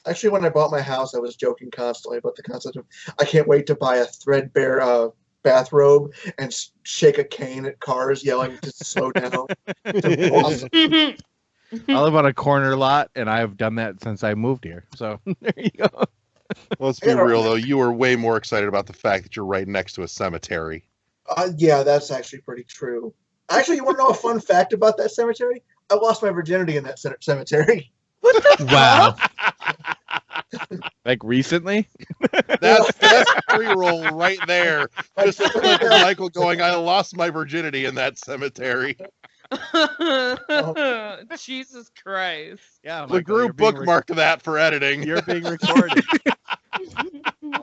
Actually, when I bought my house, I was joking constantly about the concept of I can't wait to buy a threadbare bathrobe and shake a cane at cars yelling to slow down. It's awesome. I live on a corner lot, and I've done that since I moved here. So there you go. Let's be real, though. You were way more excited about the fact that you're right next to a cemetery. Yeah, that's actually pretty true. Actually, you want to know a fun fact about that cemetery? I lost my virginity in that cemetery. Wow. Like recently? That's pre-roll right there. Just a clip of Michael going, I lost my virginity in that cemetery. Jesus Christ. Yeah, The group bookmarked that for editing. You're being recorded.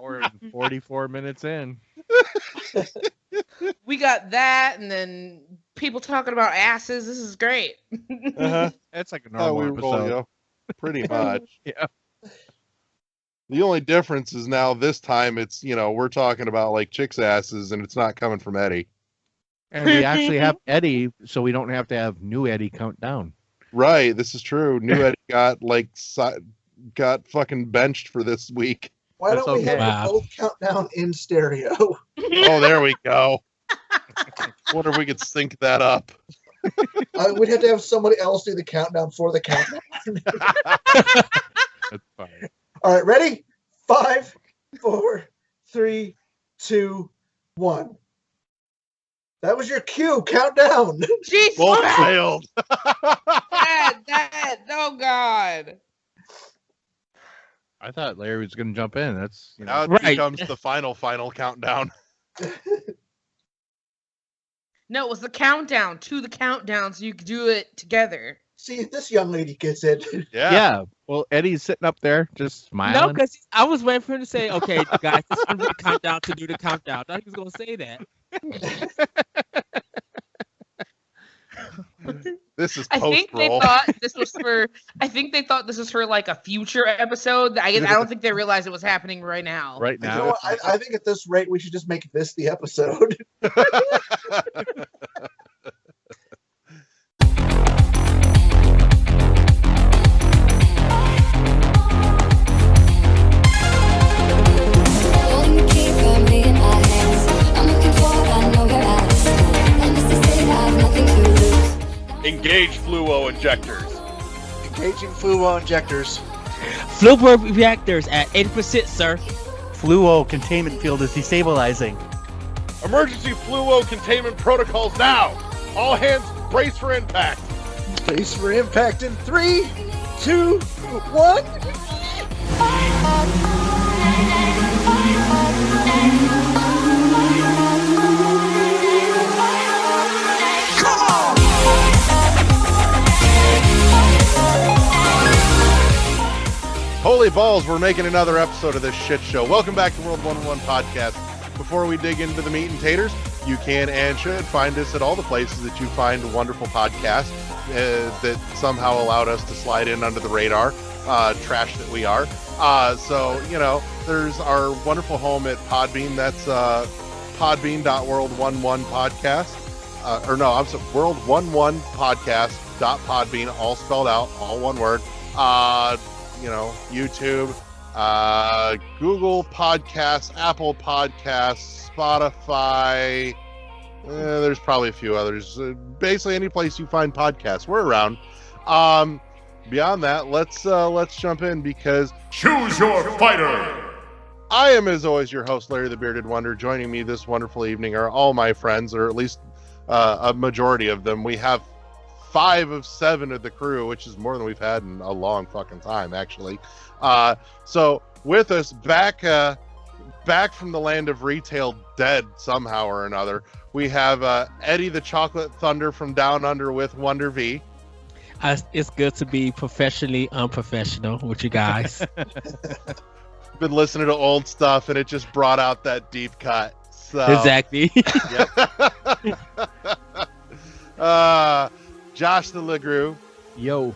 We're 44 minutes in. We got that, and then people talking about asses. This is great. That's like a How normal we roll, episode. yo. Pretty much. Yeah. The only difference is now this time it's, we're talking about like chicks' asses and it's not coming from Eddie. And we actually have Eddie, so we don't have to have new Eddie count down. Right, this is true. New Eddie got fucking benched for this week. Why That's don't we okay. have the old countdown in stereo? Oh, there we go. Wonder if we could sync that up. We'd have to have somebody else do the countdown for the countdown. That's fine. All right, ready? 5, 4, 3, 2, 1. That was your cue. Countdown. Jesus. Both failed. Dad, oh God. I thought Larry was going to jump in. That's Now it Right. becomes the final countdown. No, it was the countdown to the countdown, so you could do it together. See, this young lady gets it. yeah. Well, Eddie's sitting up there just smiling. No, because I was waiting for him to say, okay, guys, it's time for the countdown to do the countdown. I thought he was going to say that. This is I think they post-roll. thought this was for. I think they thought this was for like a future episode. I don't think they realized it was happening right now. right You know now. what? I think at this rate, we should just make this the episode. Holding the key firmly in my hands. I'm looking forward, I know where I stand. And this is it, I have nothing to lose. Engage fluo injectors. Engaging fluo injectors. Fluid reactors at 80%, sir. Fluo containment field is destabilizing. Emergency fluo containment protocols now. All hands brace for impact. Brace for impact in 3, 2, 1. Holy balls, we're making another episode of this shit show. Welcome back to World 101 Podcast. Before we dig into the meat and taters, you can and should find us at all the places that you find wonderful podcasts that somehow allowed us to slide in under the radar, trash that we are. So, there's our wonderful home at Podbean. That's podbean.world11podcast. World11podcast.podbean, all spelled out, all one word. YouTube, Google Podcasts, Apple Podcasts, Spotify. There's probably a few others. Basically, any place you find podcasts, we're around. Beyond that, let's jump in because Choose your fighter! I am, as always, your host, Larry the Bearded Wonder. Joining me this wonderful evening are all my friends, or at least a majority of them. We have 5 of 7 of the crew, which is more than we've had in a long fucking time, actually. So with us, back from the land of retail, dead somehow or another, we have Eddie the Chocolate Thunder from Down Under with Wonder V. It's good to be professionally unprofessional with you guys. Been listening to old stuff, and it just brought out that deep cut. So, Exactly. Josh the LeGroux. Yo.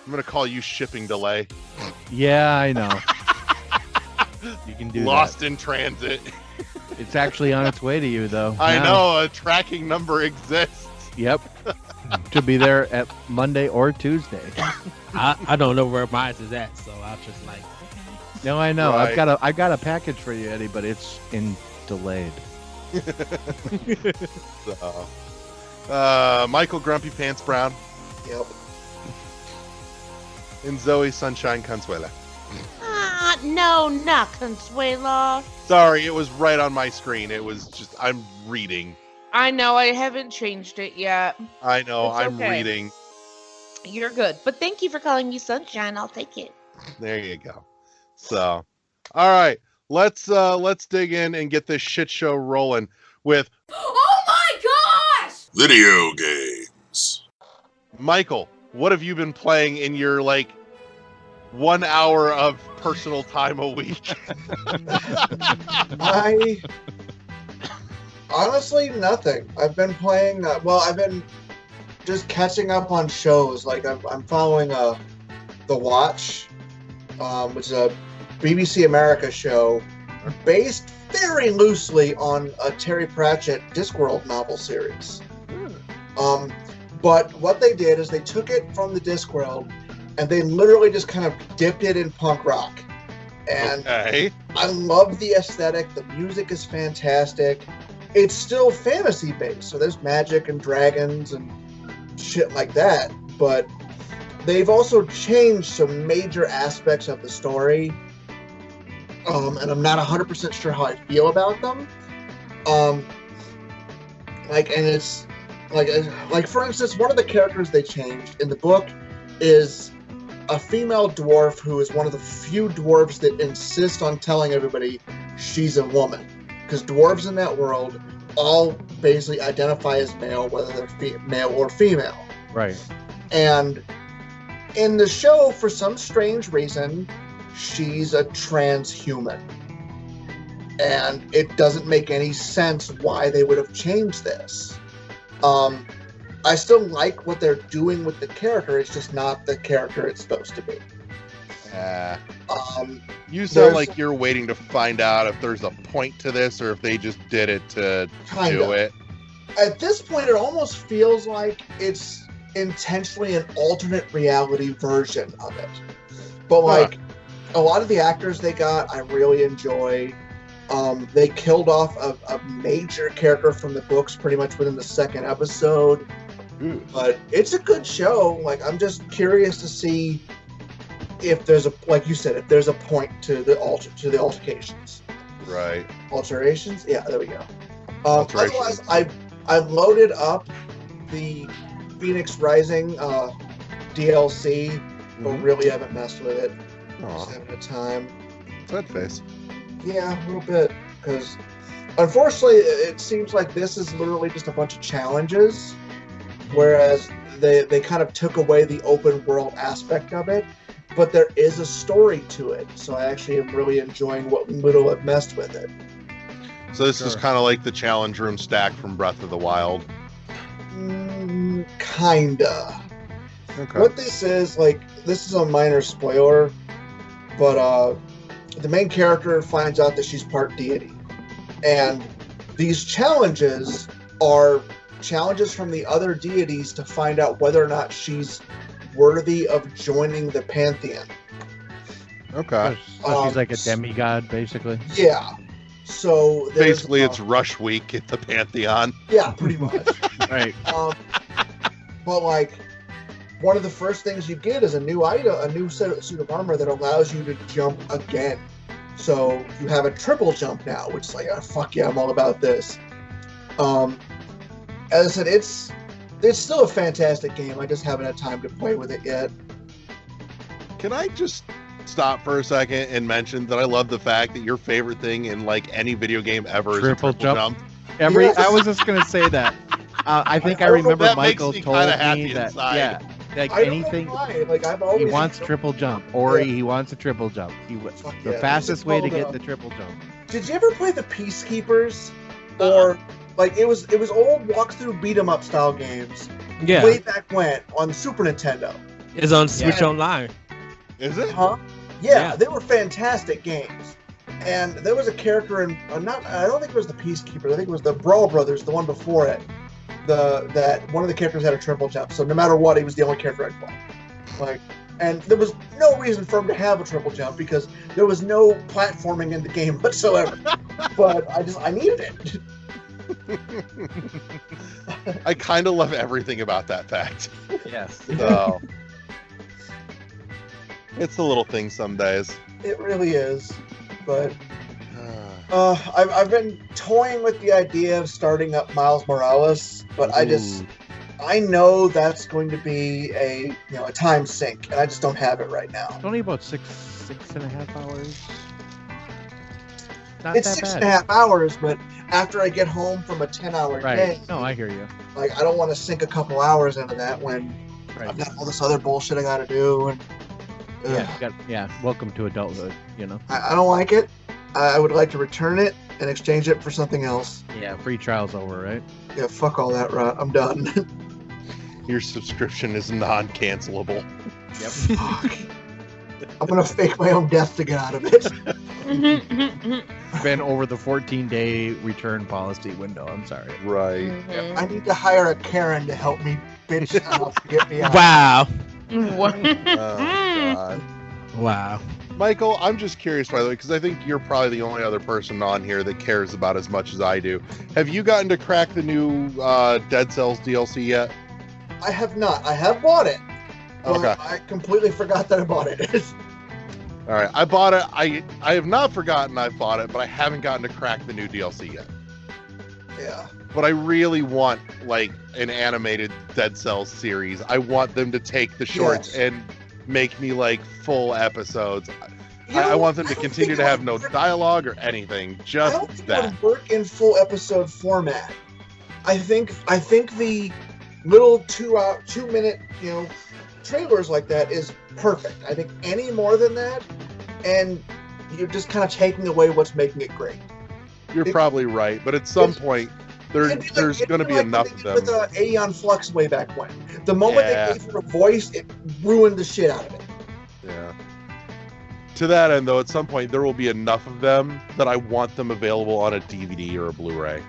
I'm gonna call you shipping delay. Yeah, I know. You can do Lost in transit. that. It's actually on its way to you, though. I Now. know a tracking number exists. Yep. to be there at Monday or Tuesday. I don't know where mine is at, so I'll just like. No, I know. Right. I've got a package for you, Eddie, but it's delayed. So, Michael Grumpy Pants Brown Yep. and Zoe Sunshine Consuela. No, not Consuelo. Sorry, it was right on my screen. It was just, I'm reading. I know, I haven't changed it yet. I know, It's I'm okay. reading. You're good. But thank you for calling me Sunshine. I'll take it. There you go. So, all right, let's dig in and get this shit show rolling with Oh my gosh! Video games. Michael. What have you been playing in your 1 hour of personal time a week? I honestly nothing. I've been playing. I've been just catching up on shows. Like I'm following The Watch, which is a BBC America show based very loosely on a Terry Pratchett Discworld novel series. But what they did is they took it from the Discworld and they literally just kind of dipped it in punk rock. And Okay. I love the aesthetic. The music is fantastic. It's still fantasy based, so there's magic and dragons and shit like that. But they've also changed some major aspects of the story, and I'm not 100% sure how I feel about them. And it's like for instance, one of the characters they changed in the book is a female dwarf who is one of the few dwarves that insist on telling everybody she's a woman. Because dwarves in that world all basically identify as male, whether they're male or female. Right. And in the show, for some strange reason, she's a transhuman. And it doesn't make any sense why they would have changed this. I still like what they're doing with the character. It's just not the character it's supposed to be. You sound There's- like you're waiting to find out if there's a point to this or if they just did it to Kinda. do it. At this point, it almost feels like it's intentionally an alternate reality version of it. But like a lot of the actors they got, I really enjoy. They killed off a major character from the books pretty much within the second episode. But it's a good show. Like I'm just curious to see if there's like you said, if there's a point to the altercations. Right. Alterations? Yeah, there we go. Alterations. Otherwise, I've loaded up the Phoenix Rising DLC, but really haven't messed with it. Just Aw, having a time. sad face. Yeah, a little bit. Because unfortunately, it seems like this is literally just a bunch of challenges, whereas they kind of took away the open world aspect of it. But there is a story to it, so I actually am really enjoying what little I've messed with it. So this is kind of like the challenge room stack from Breath of the Wild. Kinda. Okay. What this is, this is a minor spoiler, but the main character finds out that she's part deity. And these challenges are challenges from the other deities to find out whether or not she's worthy of joining the pantheon. Okay. So she's like a demigod, basically. Yeah. So there's, Basically, it's Rush Week at the Pantheon. yeah, pretty much. Right. But one of the first things you get is a new item, a new suit of armor that allows you to jump again. So you have a triple jump now, which is like, oh, fuck yeah, I'm all about this. As I said, it's still a fantastic game. I just haven't had time to play with it yet. Can I just stop for a second and mention that I love the fact that your favorite thing in any video game ever Triple is a triple jump? Yes. I was just gonna say that. I think I I don't know, remember that makes Michael me told kinda happy me that. inside. Yeah. Like I don't anything. know why. I've He always wants enjoyed- triple jump. Ori, Yeah. he wants a triple jump. Fuck The yeah. fastest way to Hold get up. the triple jump. Did you ever play the Peacekeepers? Or it was old walkthrough beat 'em up style games Yeah, way back when on Super Nintendo. it's on Switch Yeah. Online. Is it? Huh? Yeah, Yeah. they were fantastic games. And there was a character in I don't think it was the Peacekeepers. I think it was the Brawl Brothers, the one before it, that one of the characters had a triple jump. So no matter what, he was the only character I'd play. Like, and there was no reason for him to have a triple jump because there was no platforming in the game whatsoever. But I needed it. I kind of love everything about that fact. Yes. So, it's the little thing some days. It really is. But I've been toying with the idea of starting up Miles Morales, but I know that's going to be a time sink, and I just don't have it right now. It's only about 6.5 hours. Not It's that 6.5 hours, but after I get home from a 10-hour Right. day, No, I hear you. like I don't want to sink a couple hours into that when Right. I've got all this other bullshit I got to do, and Welcome to adulthood. I don't like it. I would like to return it and exchange it for something else. Yeah. Free trial's over, right? Yeah, fuck all that rot. I'm done. Your subscription is non-cancelable. Yep. Fuck. I'm gonna fake my own death to get out of it. Been over the 14-day return policy window. I'm sorry. Right. Mhm. I need to hire a Karen to help me bitch enough to get me out. Wow. Oh, God. Wow. Michael, I'm just curious, by the way, because I think you're probably the only other person on here that cares about as much as I do. Have you gotten to crack the new Dead Cells DLC yet? I have not. I have bought it. But Okay. I completely forgot that I bought it. All right, I bought it. I have not forgotten I bought it, but I haven't gotten to crack the new DLC yet. Yeah. But I really want like an animated Dead Cells series. I want them to take the shorts Yes. and make me like full episodes. You I know, want them I to don't continue think to it have would no work- dialogue or anything. I Just don't think it that. would work in full episode format. I think the little 2-minute trailers like that is perfect. I think any more than that, and you're just kind of taking away what's making it great. You're probably right, but at some point there's going to be enough of them. With Aeon Flux way back when, the moment Yeah. they gave her a voice, it ruined the shit out of it. Yeah. To that end, though, at some point there will be enough of them that I want them available on a DVD or a Blu-ray.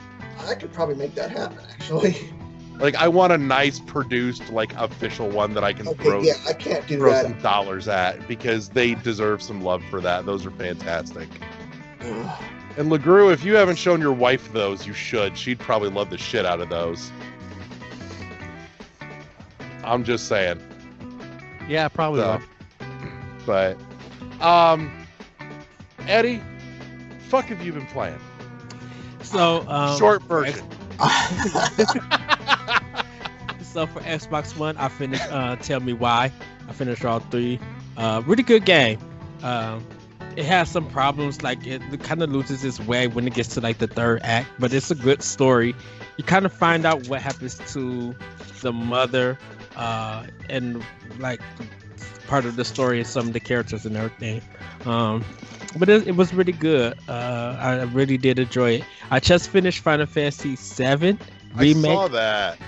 I could probably make that happen, actually. Like, I want a nice produced, like, official one that I can Okay, throw yeah, I can't do throw that. some dollars at because they deserve some love for that. Those are fantastic. Ugh. And LeGrew, if you haven't shown your wife those, you should. She'd probably love the shit out of those. I'm just saying. Yeah, probably. So, would. but, Eddie, fuck have you been playing? So Short version. So for Xbox One, I finished Tell Me Why. I finished all 3. Really good game. It has some problems, like it kind of loses its way when it gets to like the 3rd act, but it's a good story. You kind of find out what happens to the mother and like part of the story and some of the characters and everything. But it was really good. I really did enjoy it. I just finished Final Fantasy VII remake. I saw that.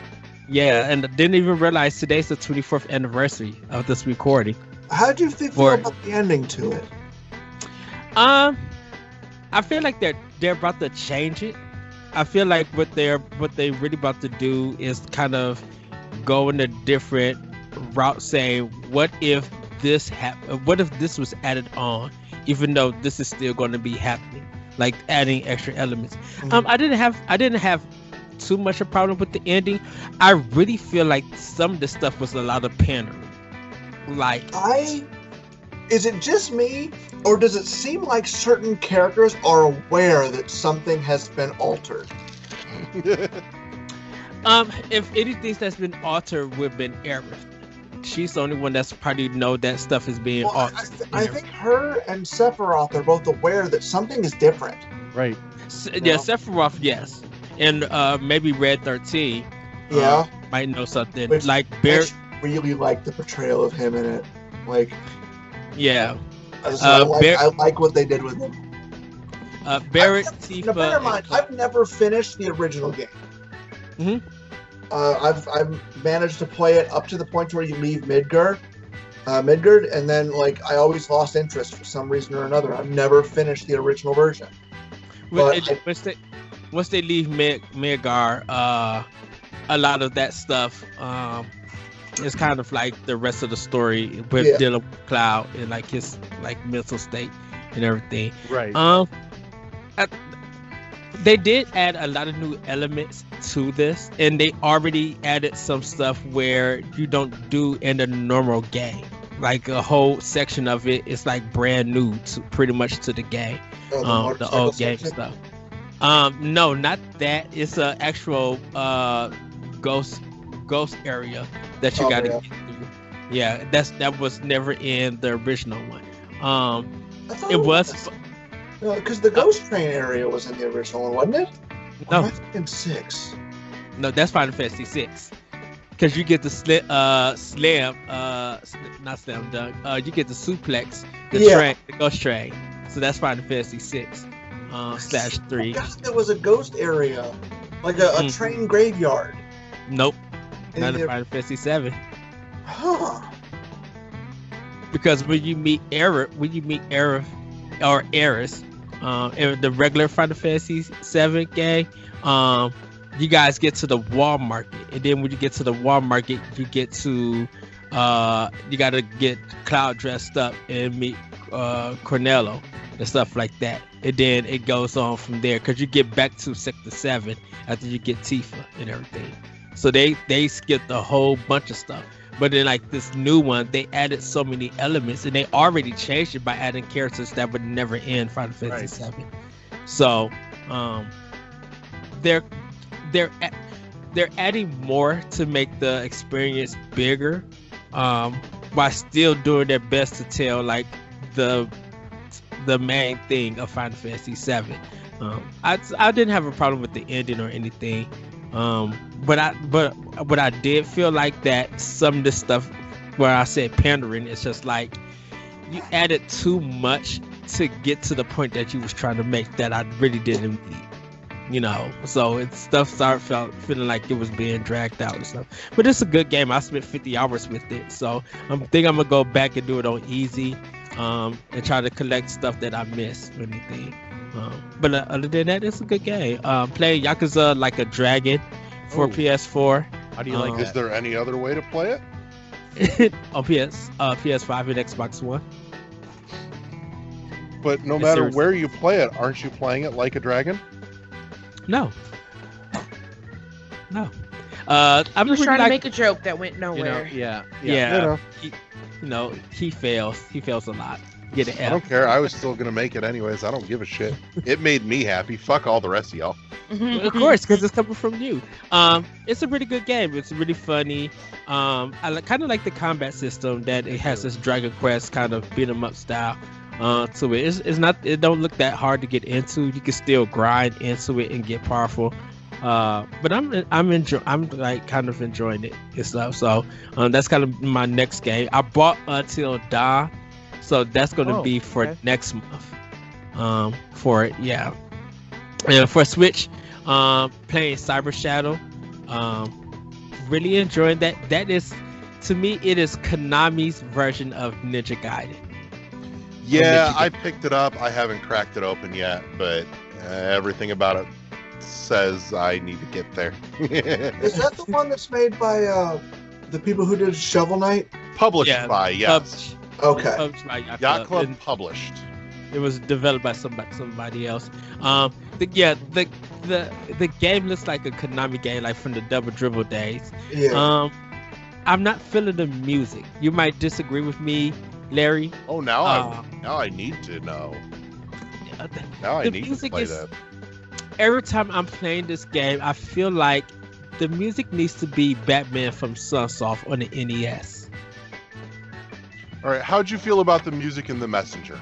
Yeah, and didn't even realize today's the 24th anniversary of this recording. How do you feel about the ending to it? I feel like they're about to change it. I feel like what they really about to do is kind of go in a different route, saying, what if this was added on, even though this is still going to be happening, like adding extra elements. Mhm. I didn't have too much a problem with the ending. I really feel like some of the stuff was a lot of pandering. Like, Is it just me, or does it seem like certain characters are aware that something has been altered? if anything that's been altered would have been Aerith. She's the only one that's probably know that stuff is being Well, altered. I think her and Sephiroth are both aware that something is different. Right. Yeah, Sephiroth, yes, and maybe Red 13. Yeah. Might know something. Which- Like I Barrett. really like the portrayal of him in it. Like, Yeah. I like what they did with him. Barrett, Now, Tifa. bear in mind, I've never finished the original game. Mhm. I've managed to play it up to the point where you leave Midgard, and then like I always lost interest for some reason or another. I've never finished the original version. But Once they leave Midgar, a lot of that stuff is kind of like the rest of the story with Yeah. dealing with Cloud and like his like mental state and everything. Right. They did add a lot of new elements to this, and they already added some stuff where you don't do in the normal game. Like a whole section of it is like brand new to pretty much to the game. Oh, The motorcycle old game section? stuff. No, not that. It's an actual ghost area that you Oh, gotta yeah. get through. Yeah, that was never in the original one. I thought It was because the ghost train area was in the original one, wasn't it? Or am no, I thinking 6? no, that's Final Fantasy 6. Because you get the not slam dunk. You get the suplex, the Yeah. train, the ghost train. So that's Final Fantasy 6 /3. I forgot there was a ghost area, like a Mhm. train graveyard. Nope, in not in the- Final Fantasy 7. Huh. Because when you meet Aerith or Aeris, in the regular Final Fantasy 7 game, you guys get to the wall market, and then when you get to the wall market, you get to you gotta get Cloud dressed up and meet Cornello and stuff like that, and then it goes on from there because you get back to Sector 7 after you get Tifa and everything. So they skipped a whole bunch of stuff. But then, like this new one, they added so many elements, and they already changed it by adding characters that would never end Final Fantasy VII. So, they're adding more to make the experience bigger, while still doing their best to tell like the main thing of Final Fantasy VII. I didn't have a problem with the ending or anything. But I did feel like that some of the stuff where I said pandering, it's just like you added too much to get to the point that you was trying to make that I really didn't need, so stuff started feeling like it was being dragged out and stuff. But it's a good game. I spent 50 hours with it, so I think I'm gonna go back and do it on easy, and try to collect stuff that I missed or anything. But other than that, it's a good game. Playing Yakuza Like a Dragon for Oh. PS4. How do you like Is that? there any other way to play it? On PS5 and Xbox One. But no Yes, matter sir. where you play it, aren't you playing it like a dragon? No. I'm He was really trying to like, make a joke that went You know, nowhere. yeah. yeah. You know, He fails. He fails a lot. Get an I F. don't care. I was still gonna make it anyways. I don't give a shit. It made me happy. Fuck all the rest of y'all. Of course, because it's coming from you. It's a really good game. It's really funny. I kind of like the combat system that it has this Dragon Quest kind of beat 'em up style to it. It's not. It don't look that hard to get into. You can still grind into it and get powerful. But I'm like kind of enjoying it and stuff. So that's kind of my next game. I bought Until Dawn, so that's going to be for next month. For it, yeah. And for Switch, playing Cyber Shadow, really enjoying that. That is, to me, it is Konami's version of Ninja Gaiden. Yeah, I picked it up. I haven't cracked it open yet, but everything about it says I need to get there. Is that the one that's made by the people who did Shovel Knight? Published Yeah, by, yes. Okay. Published by Yacht Yacht Club and published. it was developed by somebody else. The game looks like a Konami game, like from the Double Dribble days. Yeah. I'm not feeling the music. You might disagree with me, Larry. Oh, now I need to know. Now I The need to music play is- that. Every time I'm playing this game, I feel like the music needs to be Batman from Sunsoft on the NES. All right, how'd you feel about the music in The Messenger?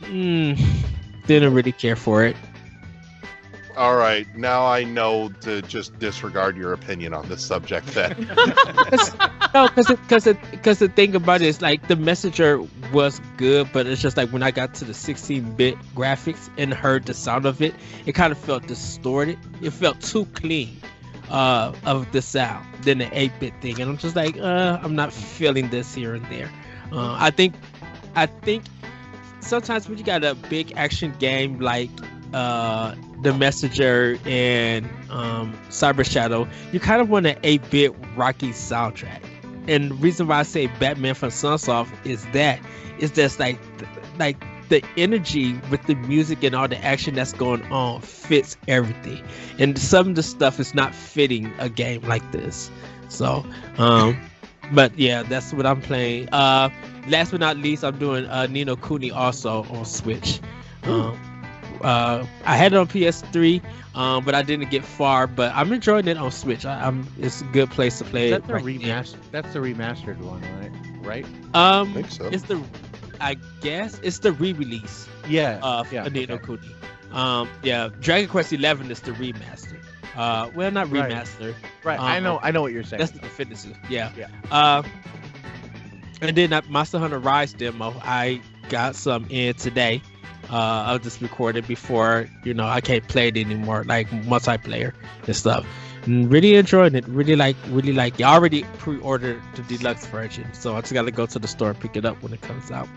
Didn't really care for it. All right, now I know to just disregard your opinion on this subject then. No, because the thing about it is like the Messenger was good, but it's just like when I got to the 16-bit graphics and heard the sound of it, it kind of felt distorted. It felt too clean of the sound than the 8-bit thing, and I'm just like, I'm not feeling this here and there. I think sometimes when you got a big action game like The Messenger and Cyber Shadow, you kind of want an 8-bit Rocky soundtrack. And the reason why I say Batman from Sunsoft is that's like the energy with the music and all the action that's going on fits everything. And some of the stuff is not fitting a game like this. So, but yeah, that's what I'm playing. Last but not least, I'm doing Ni no Kuni also on Switch. I had it on PS3, but I didn't get far. But I'm enjoying it on Switch. It's a good place to play it. That's the remastered one, right? I think so. I guess it's the re-release. Of Ni no Kuni. Dragon Quest XI is the remaster. Well, not remaster. Right. I know what you're saying. That's the definitive. Yeah. And then that Monster Hunter Rise demo, I got some in today. I'll just record it before, I can't play it anymore, like multiplayer and stuff. And really enjoying it. Really like it. I already pre-ordered the deluxe version, so I just got to go to the store and pick it up when it comes out.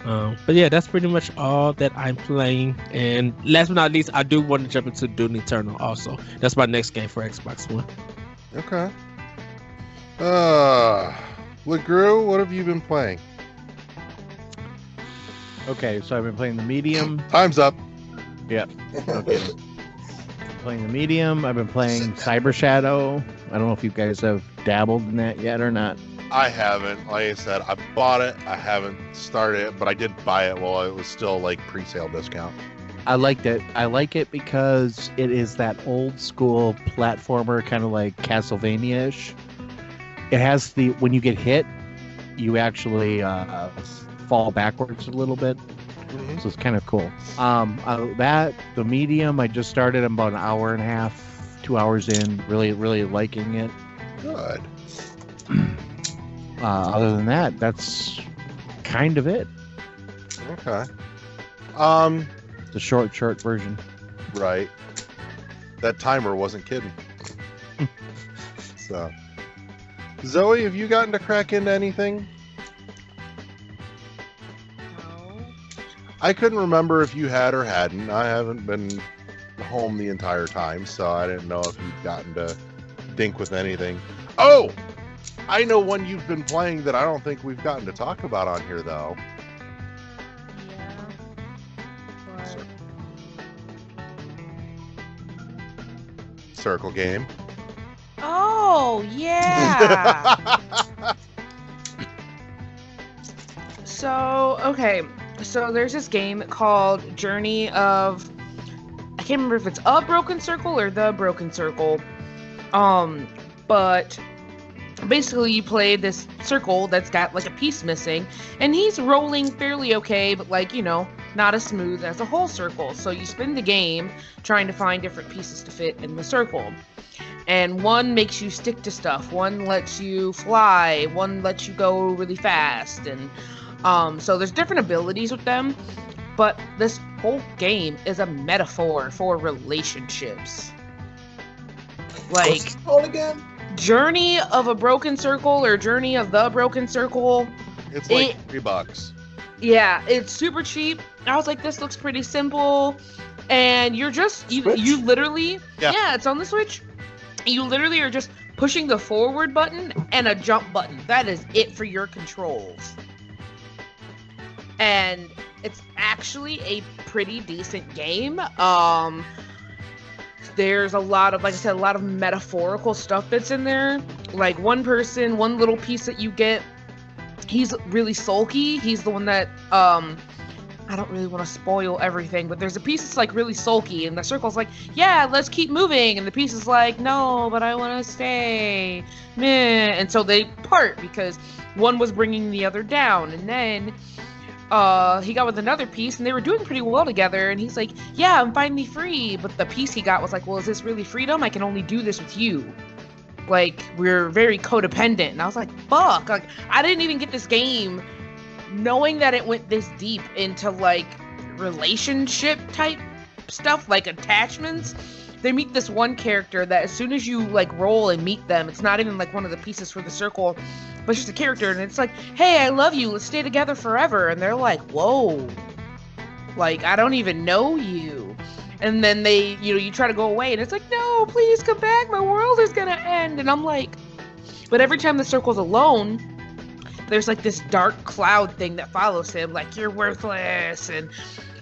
But yeah, that's pretty much all that I'm playing. And last but not least, I do want to jump into Doom Eternal also. That's my next game for Xbox One. Okay. LeGrew, what have you been playing? Okay, so I've been playing the medium. Time's up. Yep. Okay. Playing the medium. I've been playing Cyber Shadow. I don't know if you guys have dabbled in that yet or not. I haven't. Like I said, I bought it. I haven't started it, but I did buy it while it was still like pre-sale discount. I liked it. I like it because it is that old school platformer, kind of like Castlevania-ish. It has when you get hit, you actually fall backwards a little bit. Mm-hmm. So it's kind of cool. The medium, I just started. I'm about an hour and a half, 2 hours in. Really, really liking it. Good. Other than that, that's kind of it. Okay. The short version. Right. That timer wasn't kidding. So, Zoe, have you gotten to crack into anything? No. I couldn't remember if you had or hadn't. I haven't been home the entire time, so I didn't know if you'd gotten to dink with anything. Oh! I know one you've been playing that I don't think we've gotten to talk about on here, though. Yeah. What? Circle game. Oh, yeah. So there's this game called Journey of, I can't remember if it's A Broken Circle or The Broken Circle. But basically you play this circle that's got like a piece missing, and he's rolling fairly okay, but not as smooth as a whole circle. So you spend the game trying to find different pieces to fit in the circle. And one makes you stick to stuff, one lets you fly, one lets you go really fast, and so there's different abilities with them, but this whole game is a metaphor for relationships. Like, what's it called again? Journey of a Broken Circle or Journey of the Broken Circle. It's like $3. Yeah, it's super cheap. I was like, this looks pretty simple, and you're just you literally it's on the Switch. You literally are just pushing the forward button and a jump button. That is it for your controls. And it's actually a pretty decent game. There's a lot of, like I said, a lot of metaphorical stuff that's in there. Like one little piece that you get, he's really sulky. He's the one that, I don't really want to spoil everything, but there's a piece that's like really sulky, and the circle's like, yeah, let's keep moving, and the piece is like, no, but I want to stay. Meh. And so they part because one was bringing the other down, and then he got with another piece, and they were doing pretty well together, and he's like, yeah, I'm finally free, but the piece he got was like, well, is this really freedom? I can only do this with you. Like, we're very codependent. And I was like, fuck, like, I didn't even get this game knowing that it went this deep into like relationship type stuff, like attachments. They meet this one character that as soon as you like roll and meet them, it's not even like one of the pieces for the circle, but it's just a character, and it's like, hey, I love you, let's stay together forever. And they're like, whoa, like, I don't even know you. And then you try to go away, and it's like, no, please come back. My world is gonna end. And I'm like, but every time the circle's alone, there's like this dark cloud thing that follows him, like, you're worthless, and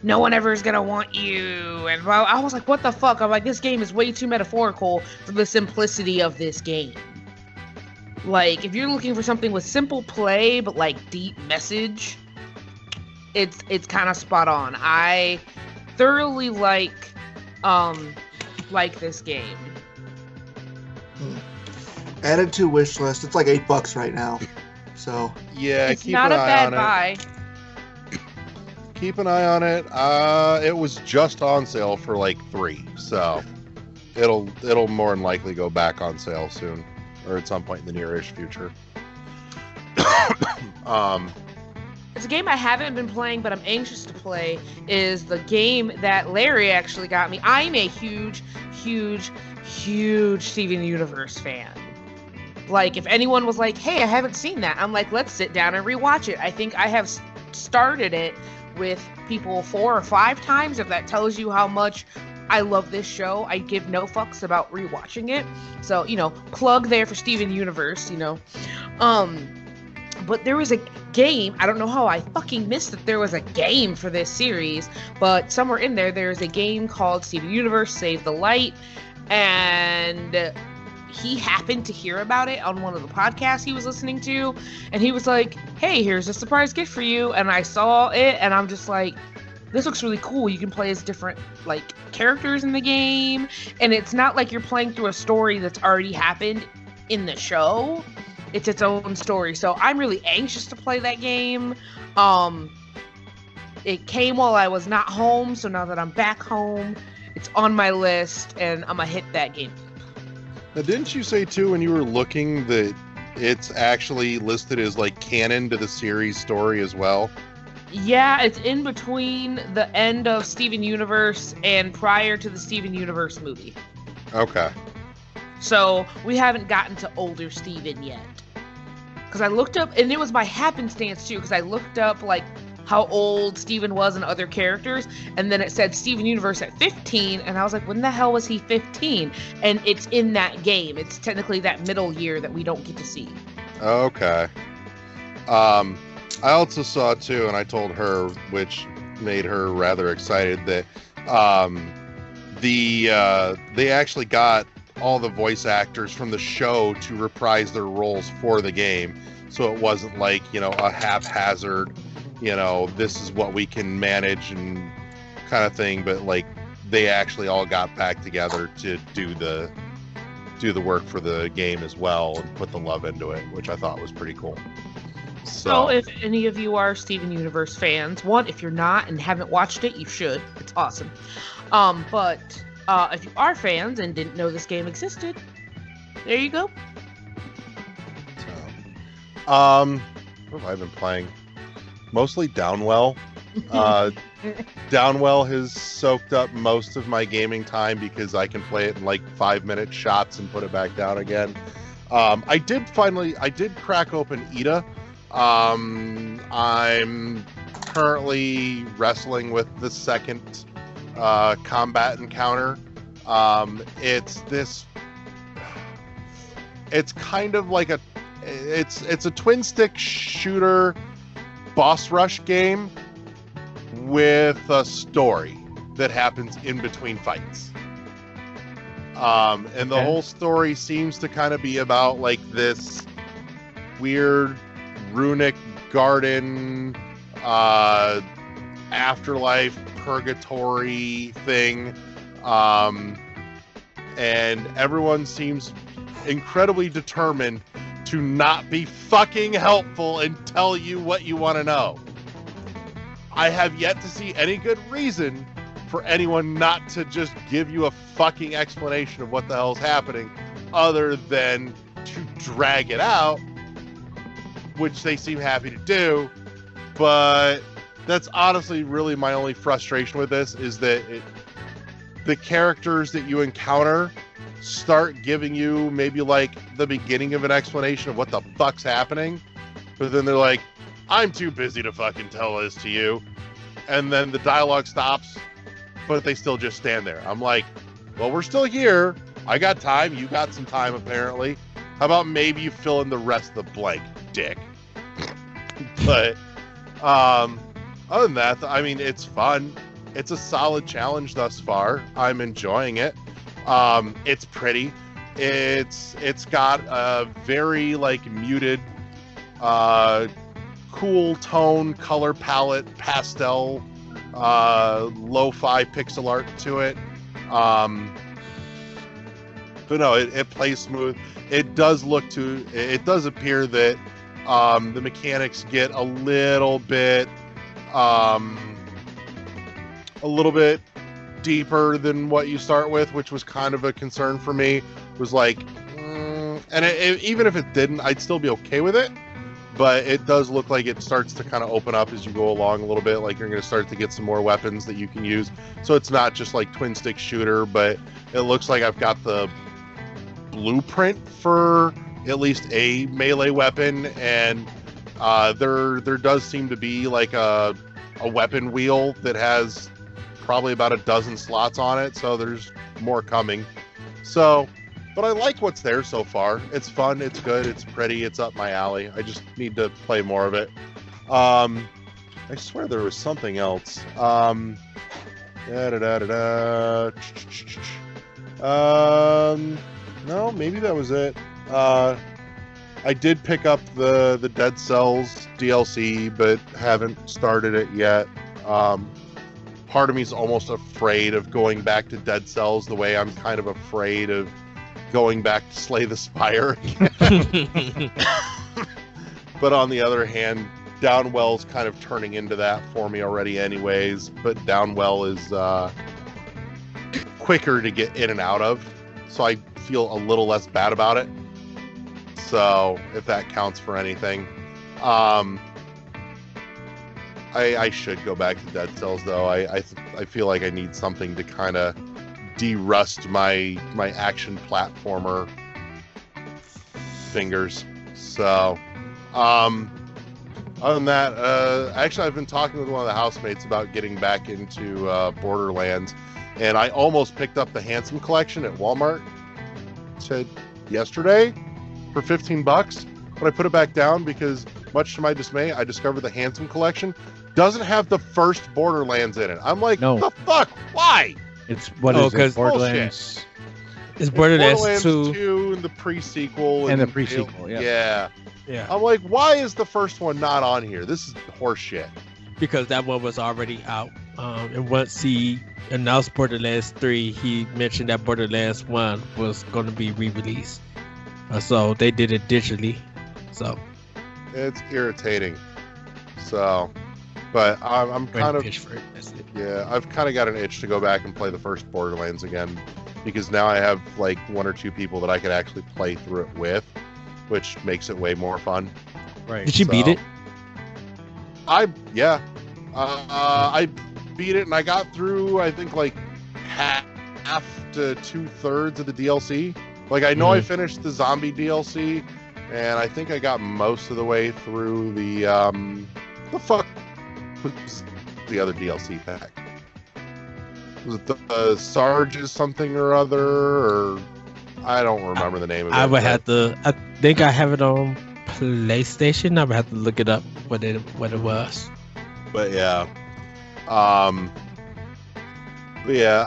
no one ever is gonna want you. And I was like, what the fuck? I'm like, this game is way too metaphorical for the simplicity of this game. Like, if you're looking for something with simple play but like deep message, it's kind of spot on. I thoroughly like this game. Added to wish list. It's like $8 right now. So Yeah, It's keep not an a eye bad on buy. it. Keep an eye on it. It was just on sale for like $3, so it'll more than likely go back on sale soon, or at some point in the nearish future. It's a game I haven't been playing, but I'm anxious to play, is the game that Larry actually got me. I'm a huge Steven Universe fan. Like, if anyone was like, hey, I haven't seen that, I'm like, let's sit down and rewatch it. I think I have started it with people 4 or 5 times, if that tells you how much I love this show. I give no fucks about rewatching it. So, plug there for Steven Universe, But there was a game, I don't know how I fucking missed that there was a game for this series, but somewhere in there's a game called Steven Universe Save the Light, and he happened to hear about it on one of the podcasts he was listening to, and he was like, hey, here's a surprise gift for you. And I saw it, and I'm just like, this looks really cool. You can play as different characters in the game, and it's not like you're playing through a story that's already happened in the show. It's its own story. So I'm really anxious to play that game. It came while I was not home, so now that I'm back home, it's on my list, and I'm gonna hit that game. Now, didn't you say too when you were looking that it's actually listed as like canon to the series story as well? Yeah, it's in between the end of Steven Universe and prior to the Steven Universe movie. Okay. So we haven't gotten to older Steven yet. Because I looked up, and it was by happenstance too, because I looked up how old Steven was and other characters, and then it said Steven Universe at 15, and I was like, when the hell was he 15? And it's in that game. It's technically that middle year that we don't get to see. Okay. I also saw too, and I told her, which made her rather excited, that they actually got all the voice actors from the show to reprise their roles for the game, so it wasn't like a haphazard, this is what we can manage and kind of thing, but they actually all got back together to do the work for the game as well and put the love into it, which I thought was pretty cool. So if any of you are Steven Universe fans, if you're not and haven't watched it, you should. It's awesome. But if you are fans and didn't know this game existed, there you go. What have I been playing? Mostly Downwell. Downwell has soaked up most of my gaming time because I can play it in 5-minute shots and put it back down again. I did crack open Ida. I'm currently wrestling with the second combat encounter. It's kind of like it's a twin stick shooter boss rush game with a story that happens in between fights. And the whole story seems to kind of be about this weird runic garden afterlife purgatory thing, and everyone seems incredibly determined to not be fucking helpful and tell you what you want to know. I have yet to see any good reason for anyone not to just give you a fucking explanation of what the hell's happening, other than to drag it out, which they seem happy to do. But that's honestly really my only frustration with this, is that the characters that you encounter start giving you maybe the beginning of an explanation of what the fuck's happening, but then they're like, I'm too busy to fucking tell this to you, and then the dialogue stops but they still just stand there. I'm like, well, we're still here. I got time. You got some time, apparently. How about maybe you fill in the rest of the blank, dick? But other than that, I mean, it's fun. It's a solid challenge thus far. I'm enjoying it. It's pretty. It's got a very like muted, cool tone, color palette, pastel, lo-fi pixel art to it. But no, it plays smooth. It does appear that the mechanics get a little bit deeper than what you start with, which was kind of a concern for me. It was like, even if it didn't, I'd still be okay with it. But it does look like it starts to kind of open up as you go along a little bit. Like you're going to start to get some more weapons that you can use. So it's not just like twin stick shooter, but it looks like I've got the blueprint for at least a melee weapon, and there does seem to be like a weapon wheel that has probably about a dozen slots on it, so there's more coming. So, but I like what's there so far. It's fun, it's good, it's pretty, it's up my alley. I just need to play more of it. I swear there was something else. No, maybe that was it. I did pick up the Dead Cells DLC, but haven't started it yet. Part of me is almost afraid of going back to Dead Cells the way I'm kind of afraid of going back to Slay the Spire again. But on the other hand, Downwell's kind of turning into that for me already anyways, but Downwell is quicker to get in and out of, so I feel a little less bad about it. So if that counts for anything, I should go back to Dead Cells though. I feel like I need something to kind of de-rust my action platformer fingers. So other than that, actually I've been talking with one of the housemates about getting back into Borderlands, and I almost picked up the Handsome Collection at Walmart yesterday for $15, but I put it back down because, much to my dismay, I discovered the Handsome Collection doesn't have the first Borderlands in it. I'm like, No. the fuck? Why? It's what Oh, is it? 'cause Borderlands. It's Borderlands, Borderlands 2. and the pre-sequel. And the pre-sequel, yeah. Yeah. Yeah, I'm like, why is the first one not on here? This is horse shit. because that one was already out. And once he announced Borderlands 3, he mentioned that Borderlands 1 was going to be re-released. So they did it digitally. So It's irritating. So, but I'm kind of, pitch for it. That's it. yeah, I've kind of got an itch to go back and play the first Borderlands again, because now I have like one or two people that I could actually play through it with, which makes it way more fun. Right. Did you beat So- it? I beat it, and I got through, I think, like half to 2/3 of the DLC. Like, I know I finished the zombie DLC, and I think I got most of the way through the fuck was the other DLC pack? Was it the Sarge's something or other, or I don't remember the name of it. I would but- have to. I think I have it on PlayStation. I would have to look it up what it was. But yeah,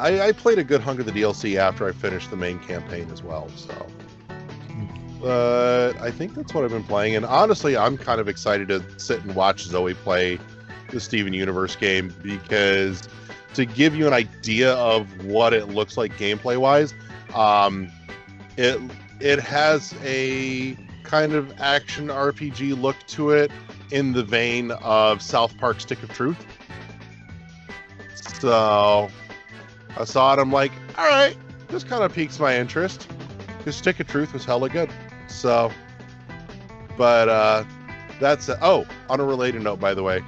I played a good hunk of the DLC after I finished the main campaign as well. So, but I think that's what I've been playing. And honestly, I'm kind of excited to sit and watch Zoe play the Steven Universe game, because to give you an idea of what it looks like gameplay wise, it has a kind of action RPG look to it, in the vein of South Park Stick of Truth. So I saw it, I'm like, all right, this kind of piques my interest, because Stick of Truth was hella good. So, but that's it. Oh, on a related note, by the way,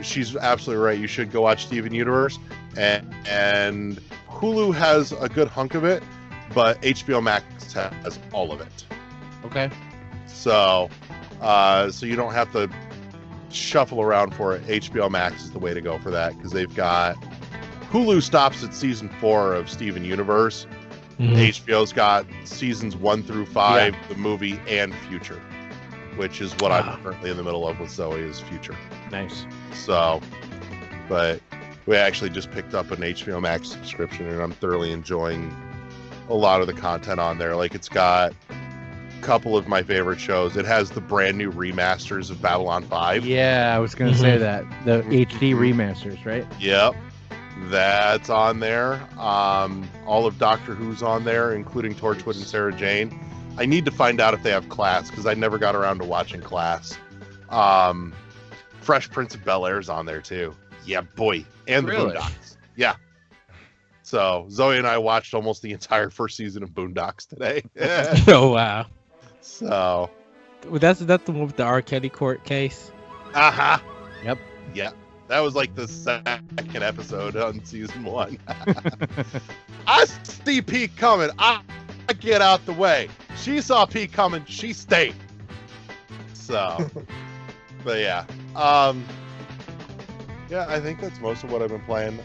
she's absolutely right. You should go watch Steven Universe, and Hulu has a good hunk of it, but HBO Max has all of it. Okay. So so you don't have to shuffle around for it. HBO Max is the way to go for that, because they've got Hulu stops at season 4 of Steven Universe. HBO's got seasons 1 through 5, the movie and Future, which is what I'm currently in the middle of with Zoe is Future. Nice. So, but we actually just picked up an HBO Max subscription, and I'm thoroughly enjoying a lot of the content on there. Like, it's got a couple of my favorite shows. It has the brand new remasters of Babylon 5. Yeah, I was going to say that. The HD remasters, right? Yep. That's on there. All of Doctor Who's on there, including Torchwood and Sarah Jane. I need to find out if they have Class, because I never got around to watching Class. Fresh Prince of Bel-Air's on there, too. Yeah, boy. And the Really? Boondocks. Yeah. So, Zoe and I watched almost the entire first season of Boondocks today. Oh wow. So, Well, that's the one with the R. Kelly court case. uh-huh. Yep. Yeah. That was like the second episode on season 1. I see Pete coming. I get out the way. She saw Pete coming. She stayed. So, but yeah. Yeah, I think that's most of what I've been playing.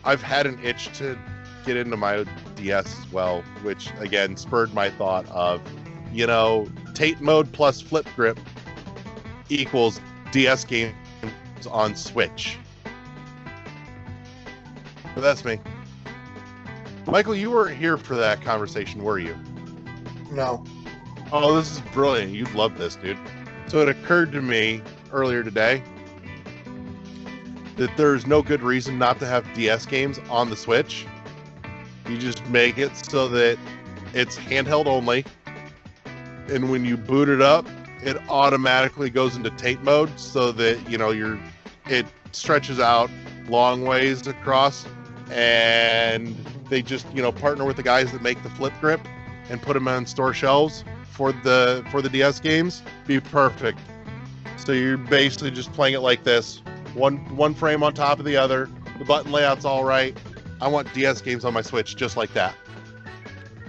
I've had an itch to get into my DS as well, which again spurred my thought of, Tate mode plus flip grip equals DS games on Switch. But that's me. Michael, you weren't here for that conversation, were you? No. Oh, this is brilliant. You'd love this, dude. So it occurred to me earlier today that there's no good reason not to have DS games on the Switch. You just make it so that it's handheld only, and when you boot it up, it automatically goes into Tate mode, so that it stretches out long ways across, and they just partner with the guys that make the flip grip and put them on store shelves for the DS games. Be perfect. So you're basically just playing it like this. One frame on top of the other. The button layout's all right. I want DS games on my Switch just like that.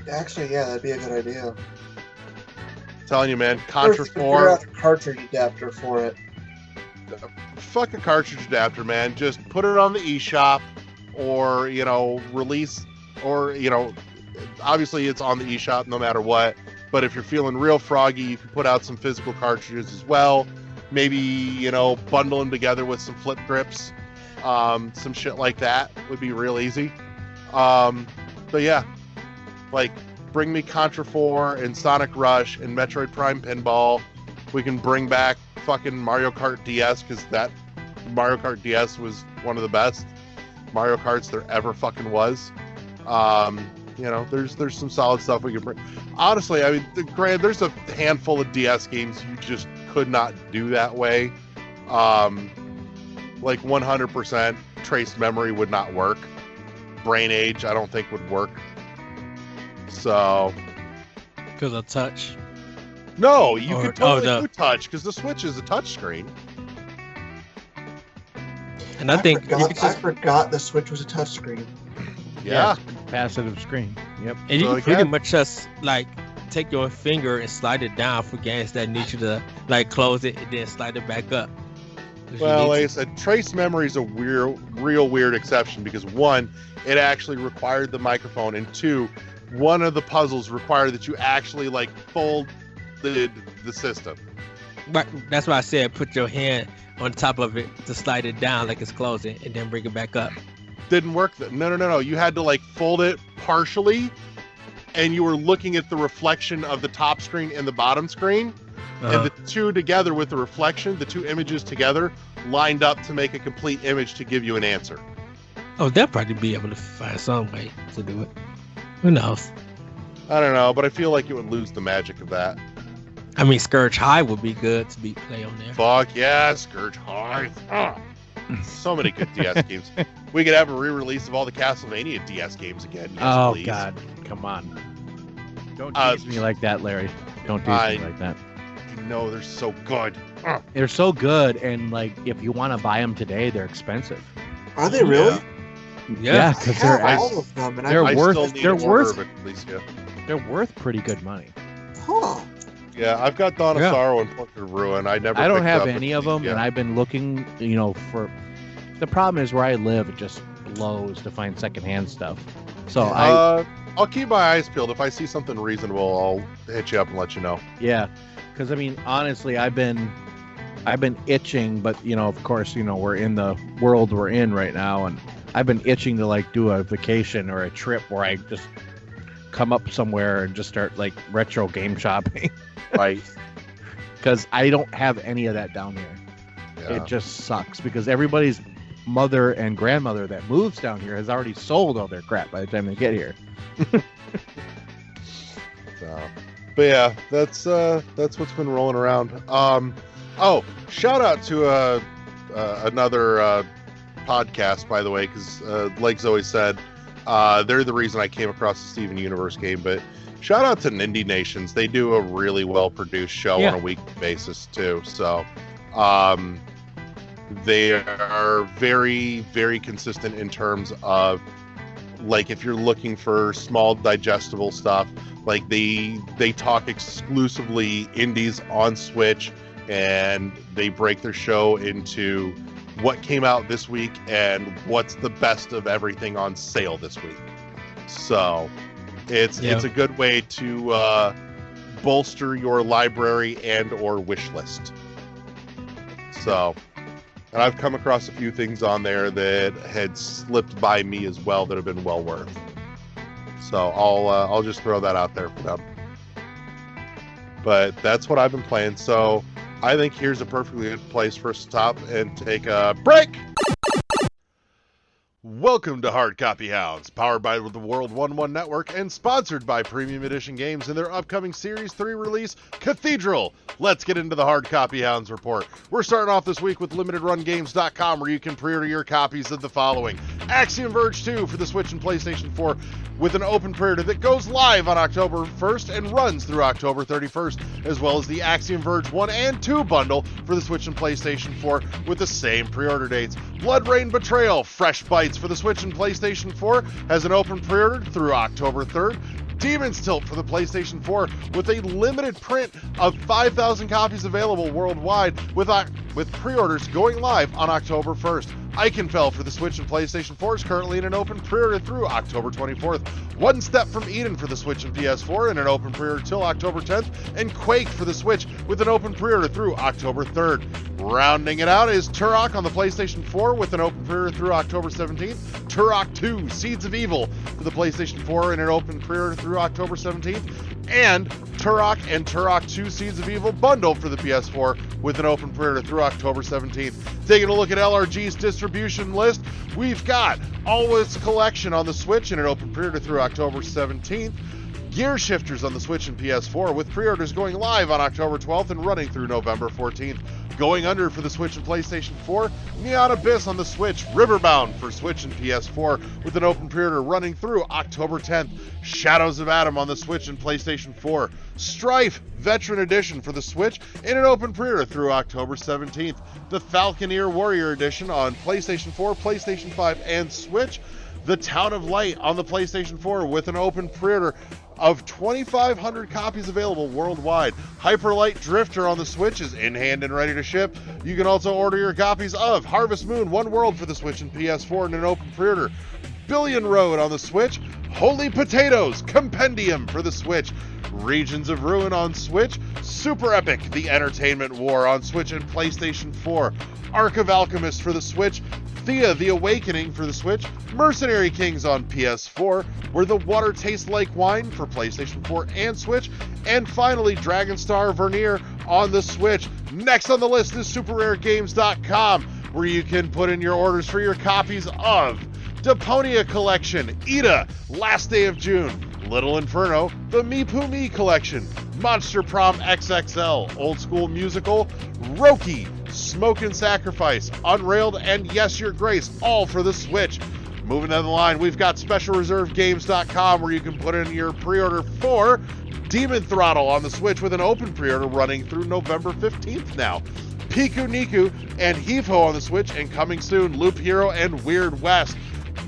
Actually, yeah, that'd be a good idea. Telling you, man. Contra First, figure 4. out the cartridge adapter for it. Fuck a cartridge adapter, man. Just put it on the eShop, or release, or obviously it's on the eShop no matter what. But if you're feeling real froggy, you can put out some physical cartridges as well. Maybe, bundle them together with some flip grips. Some shit like that would be real easy. But yeah, like, bring me Contra 4 and Sonic Rush and Metroid Prime Pinball. We can bring back fucking Mario Kart DS, because that Mario Kart DS was one of the best Mario Karts there ever fucking was. There's some solid stuff we can bring. Honestly, I mean, granted, there's a handful of DS games you just could not do that way. Like 100% Trace Memory would not work. Brain Age, I don't think would work. So, Because of touch. no, you could totally no. do touch, because the Switch is a touch screen. And I think you could I just, forgot the Switch was a touchscreen. Yeah. Passive screen. Yep. and you So can pretty again- much just like take your finger and slide it down for games that need you to like close it and then slide it back up. If you Well, need like I to. said, Trace Memory is a real weird exception, because one, it actually required the microphone, and two, one of the puzzles required that you actually like folded the system. But that's why I said put your hand on top of it to slide it down like it's closing and then bring it back up. Didn't work. No. You had to like fold it partially, and you were looking at the reflection of the top screen and the bottom screen, and the two together with the reflection, the two images together, lined up to make a complete image to give you an answer. Oh, they'll probably be able to find some way to do it. Who knows? I don't know, but I feel like it would lose the magic of that. I mean, Scourge High would be good to be play on there. Fuck yeah, Scourge High. So many good DS games. We could have a re-release of all the Castlevania DS games again. Yes, Oh please. God, come on! Don't Uh, tease me like that, Larry. Don't tease I- me like that. You know they're so good. They're so good, and like if you want to buy them today, they're expensive. Are they really? Yeah, I because have they're all of them, and they're I worth- still need they're a worth- order of Ecclesia. they're worth pretty good money. Huh. Yeah, I've got Dawn of Yeah. Sorrow and Portrait of Ruin. I never. I don't picked have up any of them, Ecclesia. and I've been looking, The problem is where I live, it just blows to find secondhand stuff. So I'll keep my eyes peeled. If I see something reasonable, I'll hit you up and let you know. yeah, because I mean, honestly, I've been itching, but of course, we're in the world we're in right now, and I've been itching to like do a vacation or a trip where I just come up somewhere and just start like retro game shopping. Right. Because I don't have any of that down here. Yeah. It just sucks because everybody's mother and grandmother that moves down here has already sold all their crap by the time they get here. So, but yeah, that's what's been rolling around. Oh, shout out to another podcast, by the way, because like Zoe said, they're the reason I came across the Steven Universe game. But shout out to Nindy Nations. They do a really well produced show on a weekly basis too. So they are very, very consistent in terms of, like, if you're looking for small digestible stuff, like they talk exclusively indies on Switch, and they break their show into what came out this week and what's the best of everything on sale this week. So it's a good way to bolster your library and or wish list. So, and I've come across a few things on there that had slipped by me as well that have been well worth. So I'll just throw that out there for them. But that's what I've been playing. So I think here's a perfectly good place for us to stop and take a break. Welcome to Hard Copy Hounds, powered by the World 1-1 Network and sponsored by Premium Edition Games and their upcoming Series 3 release, Cathedral. Let's get into the Hard Copy Hounds report. We're starting off this week with LimitedRunGames.com, where you can pre-order your copies of the following: Axiom Verge 2 for the Switch and PlayStation 4, with an open pre-order that goes live on October 1st and runs through October 31st, as well as the Axiom Verge 1 and 2 bundle for the Switch and PlayStation 4 with the same pre-order dates. Blood Rain Betrayal Fresh Bites for the Switch and PlayStation 4 has an open pre-order through October 3rd. Demon's Tilt for the PlayStation 4 with a limited print of 5,000 copies available worldwide, with pre-orders going live on October 1st. Eichenfeld for the Switch and PlayStation 4 is currently in an open pre-order through October 24th. One Step from Eden for the Switch and PS4 in an open pre-order till October 10th. And Quake for the Switch with an open pre-order through October 3rd. Rounding it out is Turok on the PlayStation 4 with an open pre-order through October 17th. Turok 2 Seeds of Evil for the PlayStation 4 in an open pre-order through October 17th. And Turok 2 Seeds of Evil bundle for the PS4 with an open pre-order through October 17th. Taking a look at LRG's distribution list, we've got all its collection on the Switch in an open pre-order through October 17th. Gear Shifters on the Switch and PS4 with pre-orders going live on October 12th and running through November 14th. Going under for the Switch and PlayStation 4, Neon Abyss on the Switch, Riverbound for Switch and PS4 with an open pre-order running through October 10th. Shadows of Adam on the Switch and PlayStation 4, Strife Veteran Edition for the Switch in an open pre-order through October 17th. The Falconeer Warrior Edition on PlayStation 4, PlayStation 5, and Switch. The Town of Light on the PlayStation 4 with an open pre-order of 2,500 copies available worldwide. Hyperlight Drifter on the Switch is in hand and ready to ship. You can also order your copies of Harvest Moon One World for the Switch and PS4 in an open pre-order. Billion Road on the Switch. Holy Potatoes Compendium for the Switch. Regions of Ruin on Switch. Super Epic The Entertainment War on Switch and PlayStation 4. Ark of Alchemist for the Switch. Thea The Awakening for the Switch. Mercenary Kings on PS4, Where the Water Tastes Like Wine for PlayStation 4 and Switch, and finally Dragonstar Vernier on the Switch. Next on the list is SuperRareGames.com, where you can put in your orders for your copies of Deponia Collection, Ida, Last Day of June, Little Inferno, the Meepoo Me Collection, Monster Prom XXL, Old School Musical, Roki, Smoke and Sacrifice, Unrailed, and Yes Your Grace, all for the Switch. Moving down the line, we've got SpecialReserveGames.com, where you can put in your pre-order for Demon Throttle on the Switch with an open pre-order running through November 15th now. Piku Niku and Heave-Ho on the Switch, and coming soon, Loop Hero and Weird West.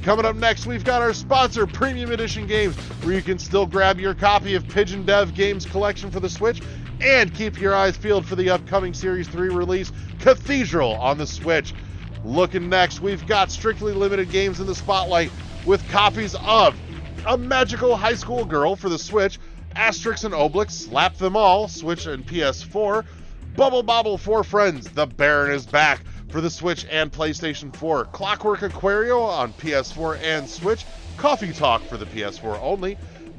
Coming up next, we've got our sponsor, Premium Edition Games, where you can still grab your copy of Pigeon Dev Games Collection for the Switch and keep your eyes peeled for the upcoming Series 3 release, Cathedral, on the Switch. Looking next, we've got strictly limited games in the spotlight with copies of A Magical High School Girl for the Switch, Asterix and Obelix, Slap Them All, Switch and PS4, Bubble Bobble for Friends, The Baron is Back for the Switch and PlayStation 4, Clockwork Aquario on PS4 and Switch, Coffee Talk for the PS4 only,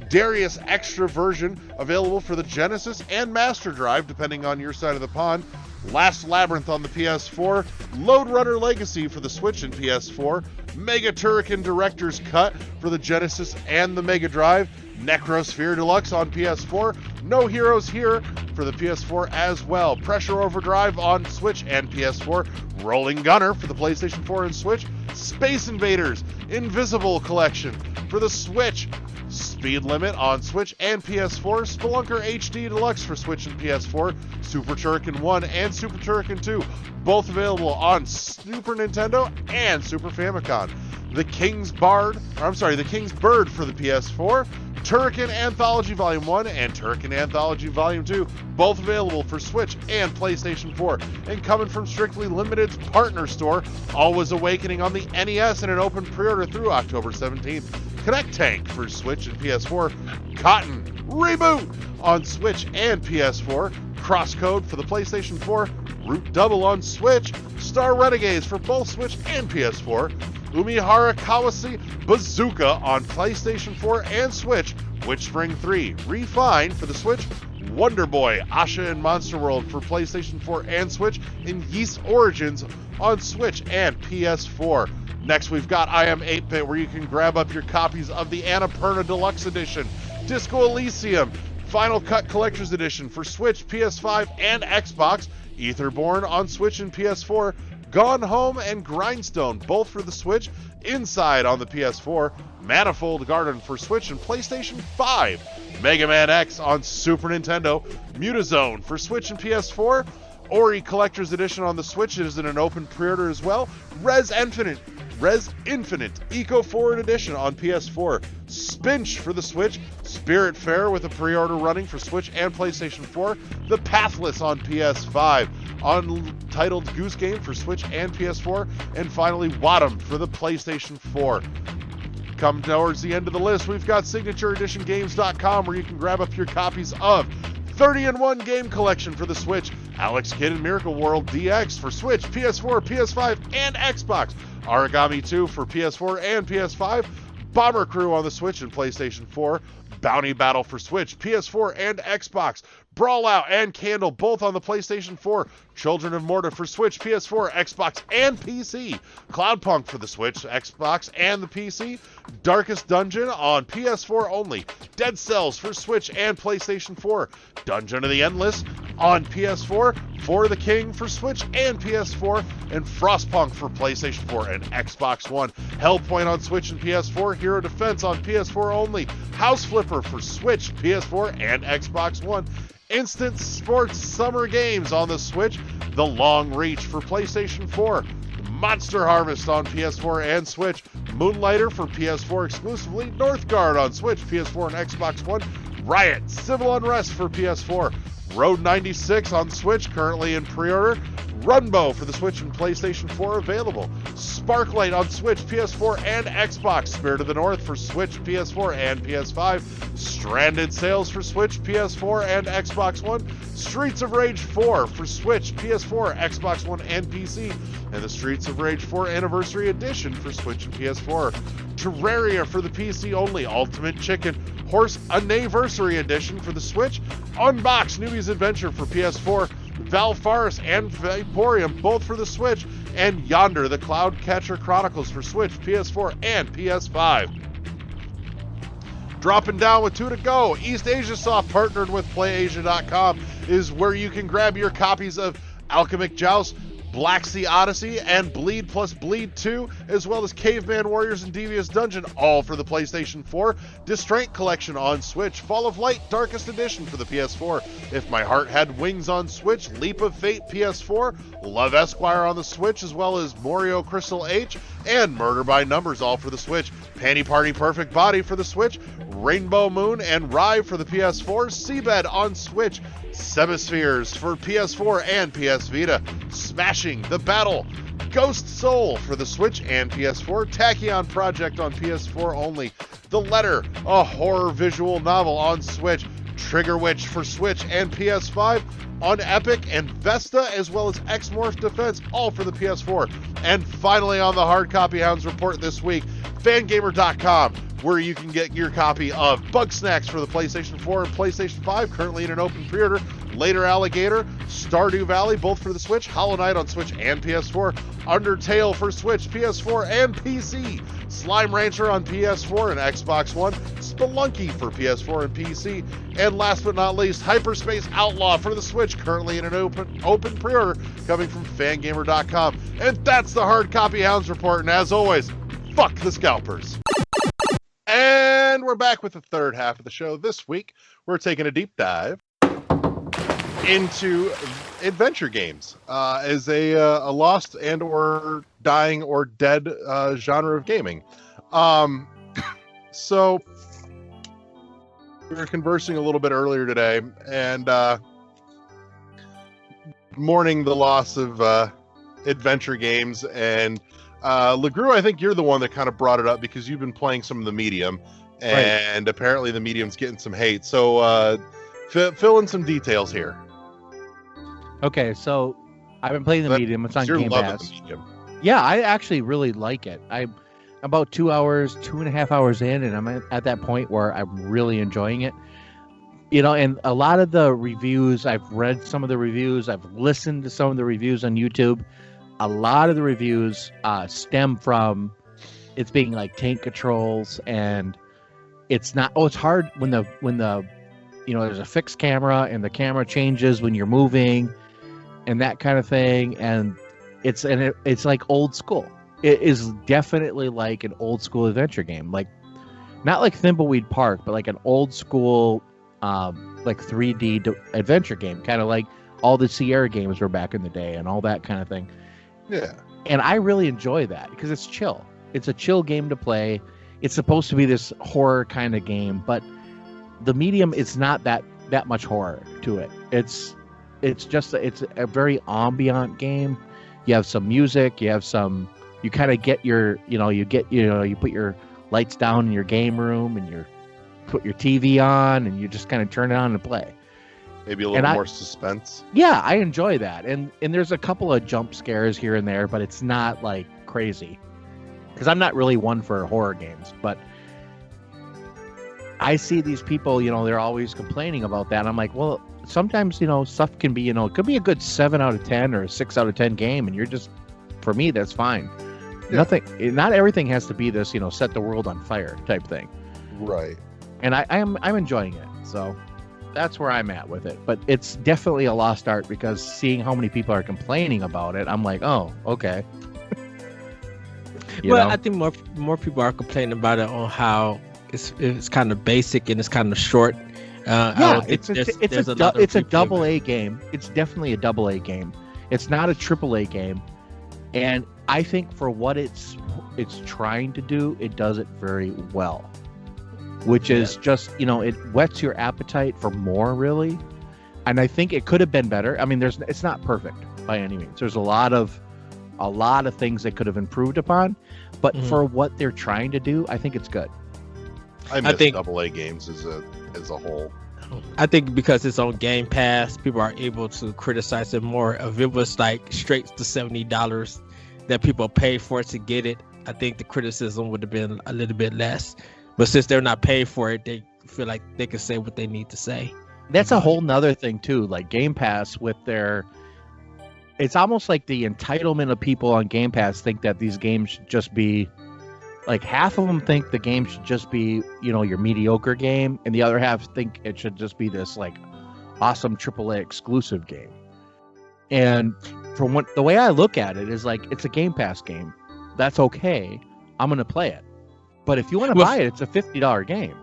Darius Extra version available for the Genesis and Master Drive, depending on your side of the pond, Last Labyrinth on the PS4, Lode Runner Legacy for the Switch and PS4, Mega Turrican Director's Cut for the Genesis and the Mega Drive, Necrosphere Deluxe on PS4, No Heroes Here for the PS4 as well, Pressure Overdrive on Switch and PS4, Rolling Gunner for the PlayStation 4 and Switch, Space Invaders Invisible Collection for the Switch, Speed Limit on Switch and PS4, Spelunker HD Deluxe for Switch and PS4, Super Turrican 1 and Super Turrican 2, both available on Super Nintendo and Super Famicom. The King's Bird for the PS4, Turrican Anthology Volume 1 and Turrican Anthology Volume 2, both available for Switch and PlayStation 4. And coming from Strictly Limited's partner store, Always Awakening on the NES in an open pre-order through October 17th. Connect Tank for Switch and PS4, Cotton Reboot on Switch and PS4, Crosscode for the PlayStation 4, Root Double on Switch, Star Renegades for both Switch and PS4, Umihara Kawase Bazooka on PlayStation 4 and Switch, Witch Spring 3 Refined for the Switch, Wonder Boy, Asha and Monster World for PlayStation 4 and Switch, and Yeast Origins on Switch and PS4. Next, we've got I Am 8-Bit, where you can grab up your copies of the Annapurna Deluxe Edition, Disco Elysium, Final Cut Collector's Edition for Switch, PS5, and Xbox, Etherborn on Switch and PS4, Gone Home and Grindstone, both for the Switch, Inside on the PS4, Manifold Garden for Switch and PlayStation 5, Mega Man X on Super Nintendo, Mutazone for Switch and PS4, Ori Collector's Edition on the Switch is in an open pre-order as well, Res Infinite Eco Forward Edition on PS4, Spinch for the Switch, Spirit Fair with a pre-order running for Switch and PlayStation 4, The Pathless on PS5, Untitled Goose Game for Switch and PS4, and finally Wadham for the PlayStation 4. Come towards the end of the list, we've got SignatureEditionGames.com, where you can grab up your copies of 30-in-1 Game Collection for the Switch, Alex Kidd and Miracle World DX for Switch, PS4, PS5, and Xbox, Origami 2 for PS4 and PS5, Bomber Crew on the Switch and PlayStation 4, Bounty Battle for Switch, PS4, and Xbox, Brawl Out and Candle both on the PlayStation 4, Children of Morta for Switch, PS4, Xbox, and PC, Cloudpunk for the Switch, Xbox, and the PC, Darkest Dungeon on PS4 only, Dead Cells for Switch and PlayStation 4, Dungeon of the Endless on PS4, For the King for Switch and PS4, and Frostpunk for PlayStation 4 and Xbox One, Hellpoint on Switch and PS4, Hero Defense on PS4 only, House Flipper for Switch, PS4, and Xbox One, Instant Sports Summer Games on the Switch, The Long Reach for PlayStation 4, Monster Harvest on PS4 and Switch, Moonlighter for PS4 exclusively, Northgard on Switch, PS4, and Xbox One, Riot Civil Unrest for PS4, Road 96 on Switch, currently in pre-order, Runbow for the Switch and PlayStation 4 available, Sparklight on Switch, PS4, and Xbox, Spirit of the North for Switch, PS4, and PS5, Stranded Sales for Switch, PS4, and Xbox One, Streets of Rage 4 for Switch, PS4, Xbox One, and PC, and the Streets of Rage 4 Anniversary Edition for Switch and PS4, Terraria for the PC only, Ultimate Chicken Horse Anniversary Edition for the Switch, Unbox Newbie's Adventure for PS4, Valfaris and Vaporium both for the Switch, and Yonder the Cloudcatcher Chronicles for Switch, PS4, and PS5. Dropping down with two to go, East Asia Soft, partnered with PlayAsia.com, is where you can grab your copies of Alchemic Joust, Black Sea Odyssey, and Bleed plus Bleed 2, as well as Caveman Warriors and Devious Dungeon, all for the PlayStation 4, Distraint Collection on Switch, Fall of Light Darkest Edition for the PS4, If My Heart Had Wings on Switch, Leap of Fate PS4, Love Esquire on the Switch, as well as Morio Crystal H, and Murder by Numbers, all for the Switch, Panty Party Perfect Body for the Switch, Rainbow Moon and Rye for the PS4, Seabed on Switch, Semispheres for PS4 and PS Vita, Smashing the Battle Ghost Soul for the Switch and PS4, Tachyon Project on PS4 only, The Letter, a horror visual novel on Switch, Trigger Witch for Switch and PS5 on Epic, and Vesta, as well as X-Morph Defense, all for the PS4. And finally on the Hard Copy Hounds report this week, Fangamer.com, where you can get your copy of Bug Snacks for the PlayStation 4 and PlayStation 5, currently in an open pre-order, Later Alligator, Stardew Valley, both for the Switch, Hollow Knight on Switch and PS4, Undertale for Switch, PS4, and PC, Slime Rancher on PS4 and Xbox One, Spelunky for PS4 and PC, and last but not least, Hyperspace Outlaw for the Switch, currently in an open pre-order, coming from Fangamer.com. And that's the Hard Copy Hounds report, and as always, fuck the scalpers. And we're back with the third half of the show. This week, we're taking a deep dive into adventure games as a lost and or dying or dead genre of gaming. So we were conversing a little bit earlier today and mourning the loss of adventure games. And LeGrew, I think you're the one that kind of brought it up because you've been playing some of the medium, and apparently the medium's getting some hate. So fill in some details here. Okay, so I've been playing the medium. It's on You're Game loving Pass. the medium. Yeah, I actually really like it. I'm about 2.5 hours in, and I'm at that point where I'm really enjoying it. You know, and a lot of the reviews, I've read some of the reviews, I've listened to some of the reviews on YouTube. A lot of the reviews stem from it's being like tank controls, and it's not. Oh, it's hard when the you know, there's a fixed camera and the camera changes when you're moving, and that kind of thing. And it's like old school. It is definitely like an old school adventure game, like not like Thimbleweed Park, but like an old school like 3D adventure game, kind of like all the Sierra games were back in the day and all that kind of thing. Yeah. And I really enjoy that because it's chill. It's a chill game to play. It's supposed to be this horror kind of game, but the medium is not that much horror to it. It's a very ambient game. You have some music, you kind of get you put your lights down in your game room and you put your TV on and you just kind of turn it on and play. Maybe a little more suspense. Yeah, I enjoy that. And there's a couple of jump scares here and there, but it's not like crazy. Because I'm not really one for horror games, but I see these people, they're always complaining about that. I'm like, well, sometimes, stuff can be, it could be a good 7 out of 10 or a 6 out of 10 game. And you're just, for me, that's fine. Yeah. Not everything has to be this, set the world on fire type thing. Right. And I'm enjoying it. So that's where I'm at with it. But it's definitely a lost art because seeing how many people are complaining about it, I'm like, oh, okay. I think more people are complaining about it on how it's kind of basic and it's kind of short. It's a double A game. It's definitely a double A game. It's not a triple A game. And I think for what it's trying to do, it does it very well. Which is just, it whets your appetite for more, really. And I think it could have been better. I mean, it's not perfect by any means. There's a lot of things they could have improved upon, but for what they're trying to do, I think it's good. I think AA games as a whole. I think because it's on Game Pass, people are able to criticize it more. If it was like straight to $70 that people pay for it to get it, I think the criticism would have been a little bit less. But since they're not paying for it, they feel like they can say what they need to say. That's a whole nother thing too. Like Game Pass with it's almost like the entitlement of people on Game Pass think that these games should just be like, half of them think the game should just be, your mediocre game, and the other half think it should just be this like awesome AAA exclusive game. And from the way I look at it is like, it's a Game Pass game. That's okay. I'm going to play it. But if you want to buy it, it's a $50 game.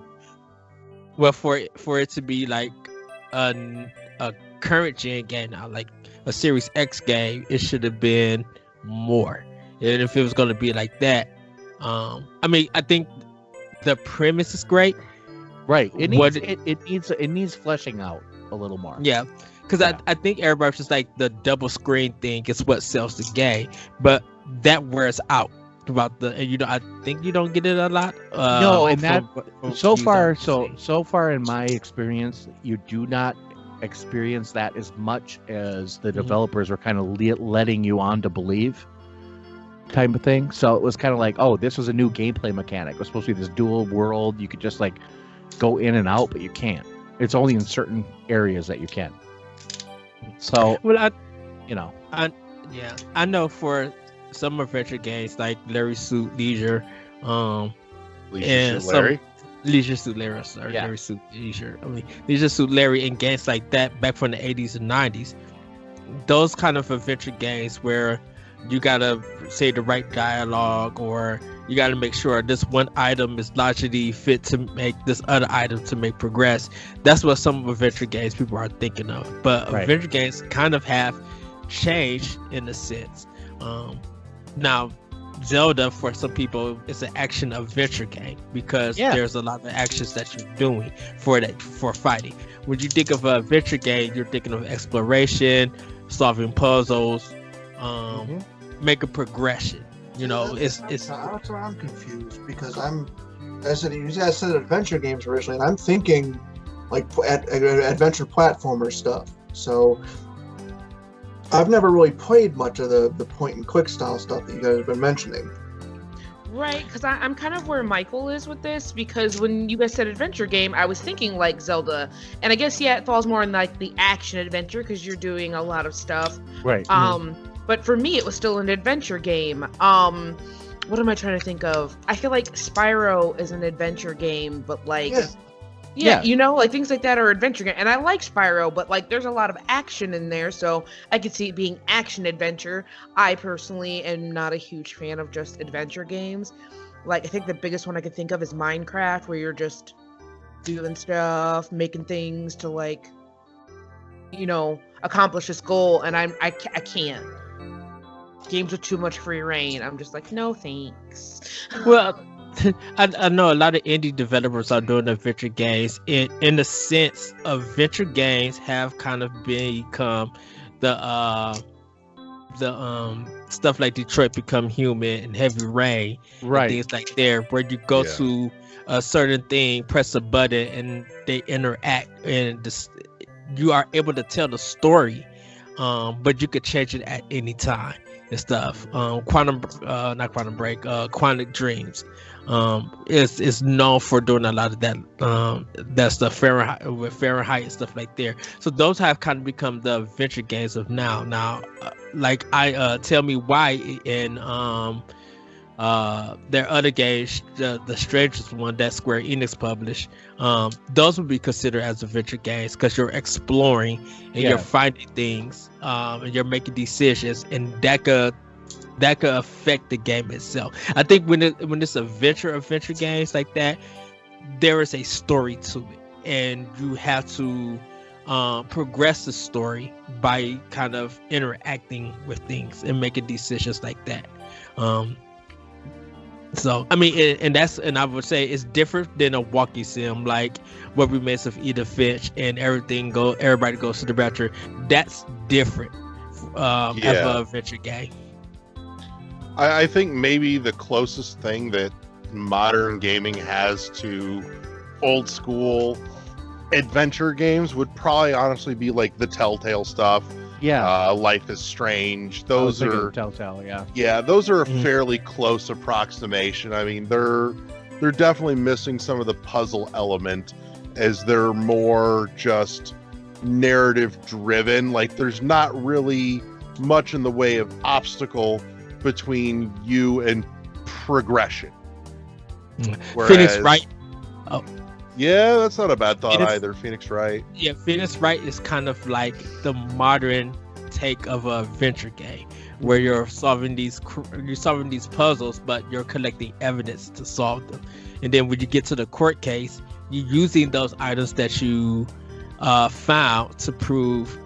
Well, for it to be like a current gen game now, like a Series X game, it should have been more. And if it was going to be like that, I think the premise is great. Right. It needs fleshing out a little more. Yeah. Because I think everybody's just like the double screen thing is what sells the game. But that wears out throughout the. And I think you don't get it a lot. No, and that from so views far, I've seen. so far in my experience, you do not experience that as much as the developers are kind of letting you on to believe, type of thing. So it was kind of like, oh, this was a new gameplay mechanic. It was supposed to be this dual world. You could just like go in and out, but you can't. It's only in certain areas that you can. So, Well, you know, I know for some adventure games like Larry Suit Leisure, Leisure Suit Larry. Leisure Suit Larry, sorry, Yeah. Larry Suit Leisure. Leisure Suit Larry and games like that back from the 80s and 90s. Those kind of adventure games where you gotta say the right dialogue, or you gotta make sure this one item is logically fit to make this other item to make progress. That's what some adventure games people are thinking of. But Right. adventure games kind of have changed in a sense. Now, Zelda for some people is an action adventure game because there's a lot of actions that you're doing for fighting. When you think of an adventure game, you're thinking of exploration, solving puzzles, make a progression. It's That's where I'm confused because you guys said adventure games originally, and I'm thinking like adventure platformer stuff. So I've never really played much of the point and click style stuff that you guys have been mentioning. Right, because I'm kind of where Michael is with this, because when you guys said adventure game, I was thinking like Zelda, and I guess it falls more in like the action adventure because you're doing a lot of stuff. right. But for me, it was still an adventure game. What am I trying to think of? I feel like Spyro is an adventure game, but like, Yeah. like things like that are adventure game. And I like Spyro, but like, there's a lot of action in there, so I could see it being action adventure. I personally am not a huge fan of just adventure games. Like, I think the biggest one I could think of is Minecraft, where you're just doing stuff, making things to like, accomplish this goal, and I can't. Games with too much free reign, I'm just like, no thanks. Well, I know a lot of indie developers are doing adventure games. In the sense, adventure games have kind of become the stuff like Detroit Become Human and Heavy Rain, Right. and things like there, where you go to a certain thing, press a button, and they interact, and you are able to tell the story, but you could change it at any time and stuff. Not Quantum Break, Quantic Dreams is known for doing a lot of that stuff, Fahrenheit and stuff like there. So those have kind of become the adventure games of now. Like Tell Me Why in their other games, the Strangers one that Square Enix published, those would be considered as adventure games because you're exploring and you're finding things, and you're making decisions, and that could affect the game itself. I think when it's adventure games like that, there is a story to it, and you have to progress the story by kind of interacting with things and making decisions like that. So I mean, and I would say it's different than a walkie sim like what remains of Edith Finch and everybody goes to the rapture. That's different as an adventure game. I think maybe the closest thing that modern gaming has to old school adventure games would probably honestly be like the Telltale stuff. Life is Strange. Those are Telltale. those are a fairly close approximation. I mean, they're definitely missing some of the puzzle element, as they're more just narrative driven. Like, there's not really much in the way of obstacle between you and progression. Whereas, Phoenix Wright. Yeah, that's not a bad thought either. Phoenix Wright. Yeah, Phoenix Wright is kind of like the modern take of an adventure game, where you're solving these puzzles, but you're collecting evidence to solve them. And then when you get to the court case, you're using those items that you found to prove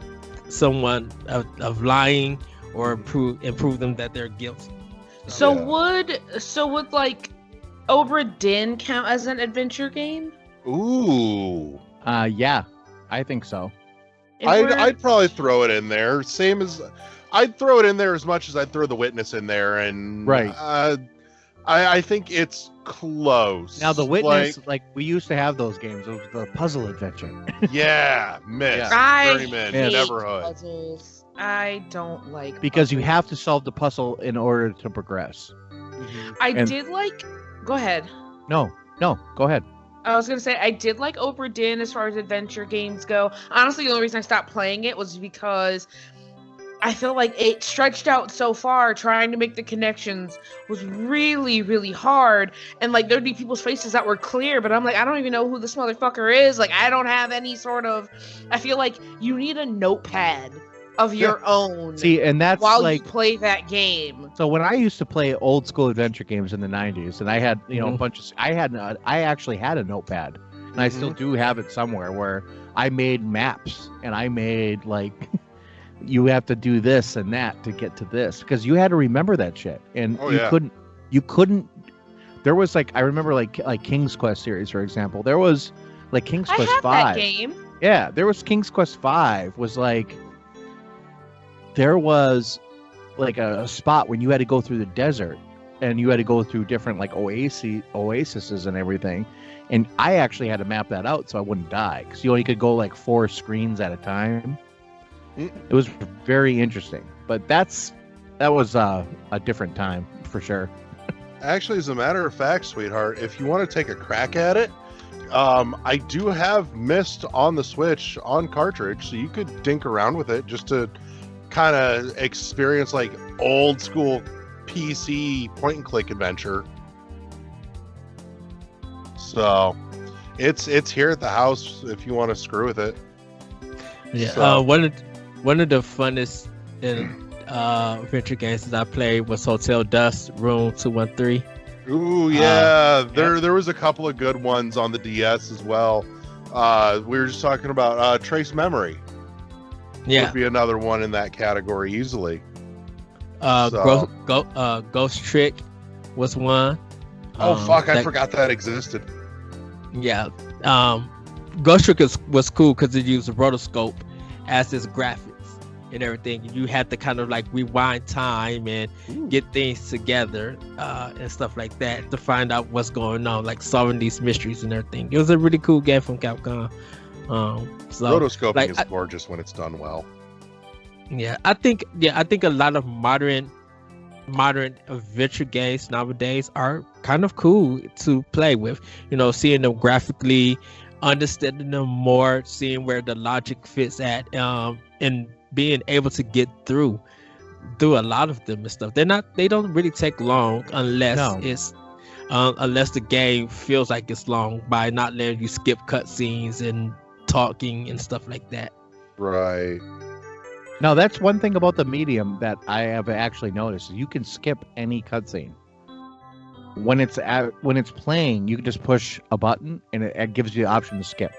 someone of lying, or prove them that they're guilty. So would like Obra Dinn count as an adventure game? Ooh. Yeah, I think so. I'd probably throw it in there. Same as I'd throw it in there as much as I'd throw The Witness in there, and Right. I think it's close. Now the Witness, like we used to have those games. It was the puzzle adventure. Yeah, Myst, I Journeyman, hate Neverhood. puzzles. I don't like Because you puzzles. have to solve the puzzle in order to progress. I and- did like. Go ahead. No, go ahead. I was gonna say I did like Obra Dinn as far as adventure games go. Honestly, the only reason I stopped playing it was because I feel like it stretched out so far. Trying to make the connections was really, really hard. And like there'd be people's faces that were clear, but I'm like, I don't even know who this motherfucker is. Like I don't have any sort of. I feel like you need a notepad of your own See, and that's while like you play that game. so when I used to play old school adventure games in the 90s, and I had a bunch of I actually had a notepad, and I still do have it somewhere where I made maps and I made like. You have to do this and that to get to this because you had to remember that shit, and you couldn't. There was like I remember like King's Quest series, for example. There was like King's I Quest had 5. that game. Yeah, there was King's Quest 5 was like there was like a spot when you had to go through the desert and you had to go through different like oases and everything. And I actually had to map that out so I wouldn't die because you only could go like 4 screens at a time. It was very interesting, but that was a different time for sure. Actually, as a matter of fact, sweetheart, if you want to take a crack at it, I do have Myst on the Switch on cartridge, so you could dink around with it just to kind of experience like old school PC point and click adventure. So it's here at the house if you want to screw with it. Yeah. So- One of the funnest adventure games that I played was Hotel Dusk Room 213. Ooh, yeah. There was a couple of good ones on the DS as well. We were just talking about Trace Memory. Yeah. Would be another one in that category easily. Ghost Trick was one. Oh fuck! I forgot that existed. Yeah. Ghost Trick was cool because it used a rotoscope as its graphics and everything. You had to kind of like rewind time and get things together and stuff like that to find out what's going on, like solving these mysteries and everything. It was a really cool game from Capcom. Rotoscoping like, is gorgeous when it's done well. I think a lot of modern adventure games nowadays are kind of cool to play with. You know, seeing them graphically, understanding them more, seeing where the logic fits at, and being able to get through a lot of them and stuff. They don't really take long unless unless the game feels like it's long by not letting you skip cutscenes and talking and stuff like that. Right. Now that's one thing about the medium that I have actually noticed. You can skip any cutscene. When it's playing, you can just push a button and it gives you the option to skip.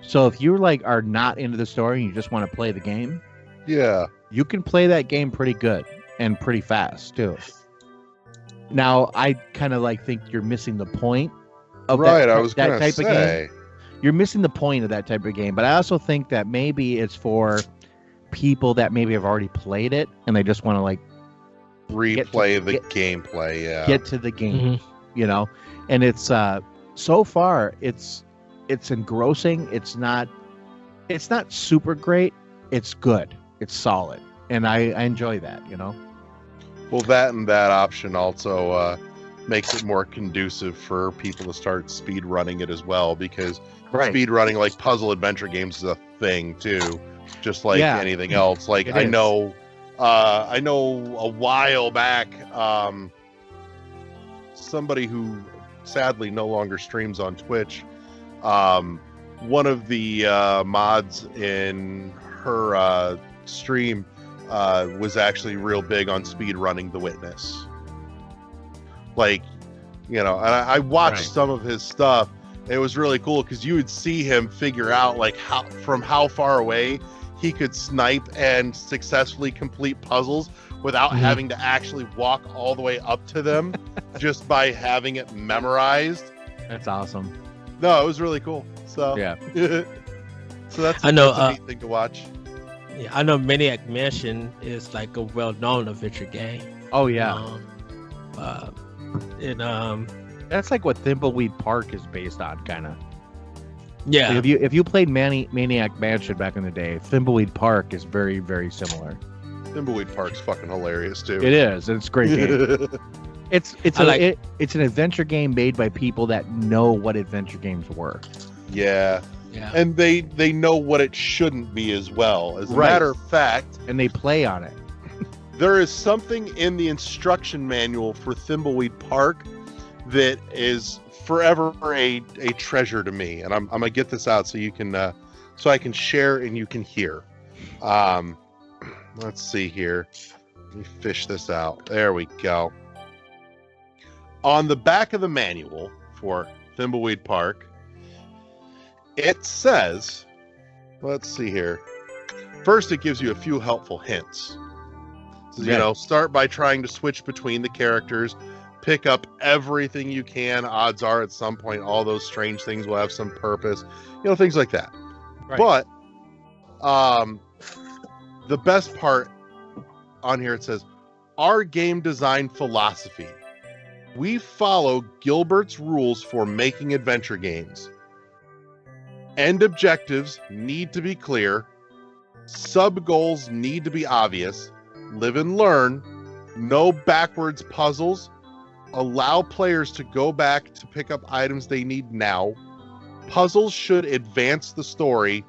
So if you are not into the story and you just want to play the game, you can play that game pretty good and pretty fast too. Now I kind of think you're missing the point of that type of game. You're missing the point of that type of game, but I also think that maybe it's for people that maybe have already played it and they just want to replay the gameplay. Get to the game, and it's so far it's engrossing. It's not super great. It's good. It's solid, and I enjoy that. Well, that option also makes it more conducive for people to start speed running it as well, because speed running puzzle adventure games is a thing too, just like anything else. I know a while back, somebody who sadly no longer streams on Twitch, one of the mods in her stream was actually real big on speed running The Witness. And I watched some of his stuff. It was really cool because you would see him figure out how far away he could snipe and successfully complete puzzles without having to actually walk all the way up to them, just by having it memorized. That's awesome. No, it was really cool. So yeah. So that's I know, a neat thing to watch. Yeah, I know Maniac Mansion is like a well-known adventure game. Oh yeah, And that's like what Thimbleweed Park is based on, kind of. yeah, Like if you played Maniac Mansion back in the day, Thimbleweed Park is very, very similar. Thimbleweed Park's fucking hilarious too. It is. It's a great game. It's an adventure game made by people that know what adventure games were. Yeah. yeah. And they know what it shouldn't be as well. As a Right. matter of fact, And they play on it. there is something in the instruction manual for Thimbleweed Park that is forever a treasure to me. And I'm gonna get this out so you can so I can share and you can hear. Let's see here. Let me fish this out. There we go. On the back of the manual for Thimbleweed Park, it says, let's see here. First, it gives you a few helpful hints. So, you Okay. know, start by trying to switch between the characters, pick up everything you can. Odds are at some point, all those strange things will have some purpose, you know, things like that. Right. But, the best part on here, it says, our game design philosophy. We follow Gilbert's rules for making adventure games. End objectives need to be clear. Sub goals need to be obvious. Live and learn. No backwards puzzles. Allow players to go back to pick up items they need now. Puzzles should advance the story.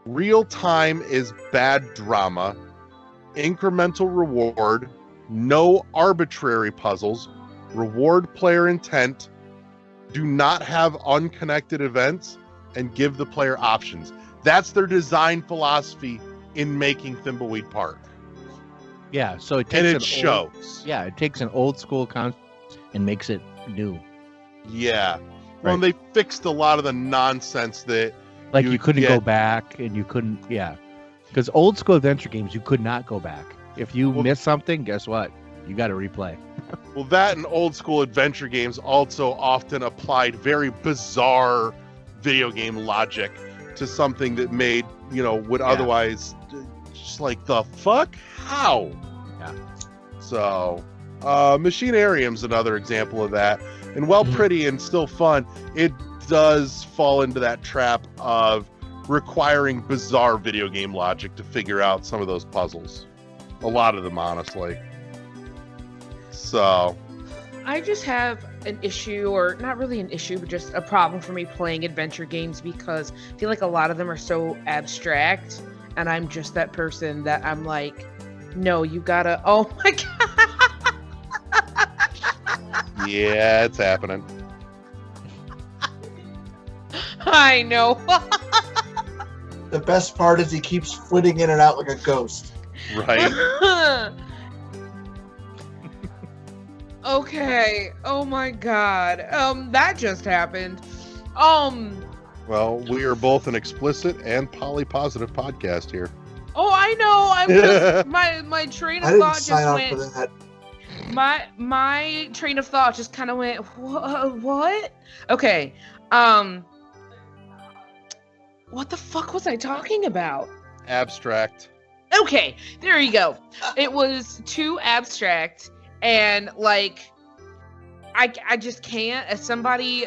Real time is bad drama. Incremental reward. No arbitrary puzzles. Reward player intent. Do not have unconnected events. And give the player options. That's their design philosophy in making Thimbleweed Park. Yeah, so it takes And an it shows. it takes an old school concept and makes it new. Yeah. Well, Right. and they fixed a lot of the nonsense that Like You you couldn't get- go back, and you couldn't, because old school adventure games you could not go back. If you Well- missed something, guess what? You got to replay. Well, that and old school adventure games also often applied very bizarre video game logic to something that made, you know, would otherwise just like, the fuck? How? Yeah. So, Machinarium's another example of that. And while pretty and still fun, it does fall into that trap of requiring bizarre video game logic to figure out some of those puzzles. A lot of them, honestly. So, I just have an issue, or not really an issue, but just a problem for me playing adventure games because I feel like a lot of them are so abstract, and I'm just that person that I'm like, no, you gotta, oh my god. yeah, it's happening. I know. The best part is he keeps flitting in and out like a ghost. Right? Okay. Oh my god. That just happened. Well, we are both an explicit and poly-positive podcast here. Oh, I know. I'm just my train I of didn't thought sign just up went. for that. My train of thought just kind of went. What? Okay. What the fuck was I talking about? Abstract. Okay, there you go. It was too abstract, and like I just can't. As somebody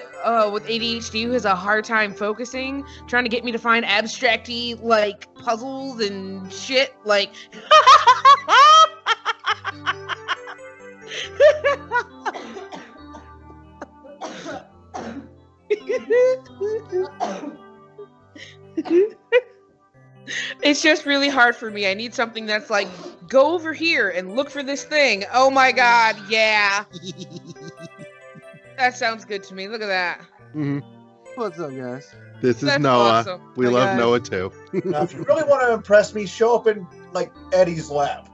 with ADHD who has a hard time focusing, trying to get me to find abstracty like puzzles and shit, like. It's just really hard for me. I need something that's like, go over here and look for this thing. Oh my god, yeah. That sounds good to me. Look at that. Mhm. What's up, guys? This is That's Noah. awesome. We Hi, love guys. Noah too. Now, if you really want to impress me, show up in like Eddie's lab.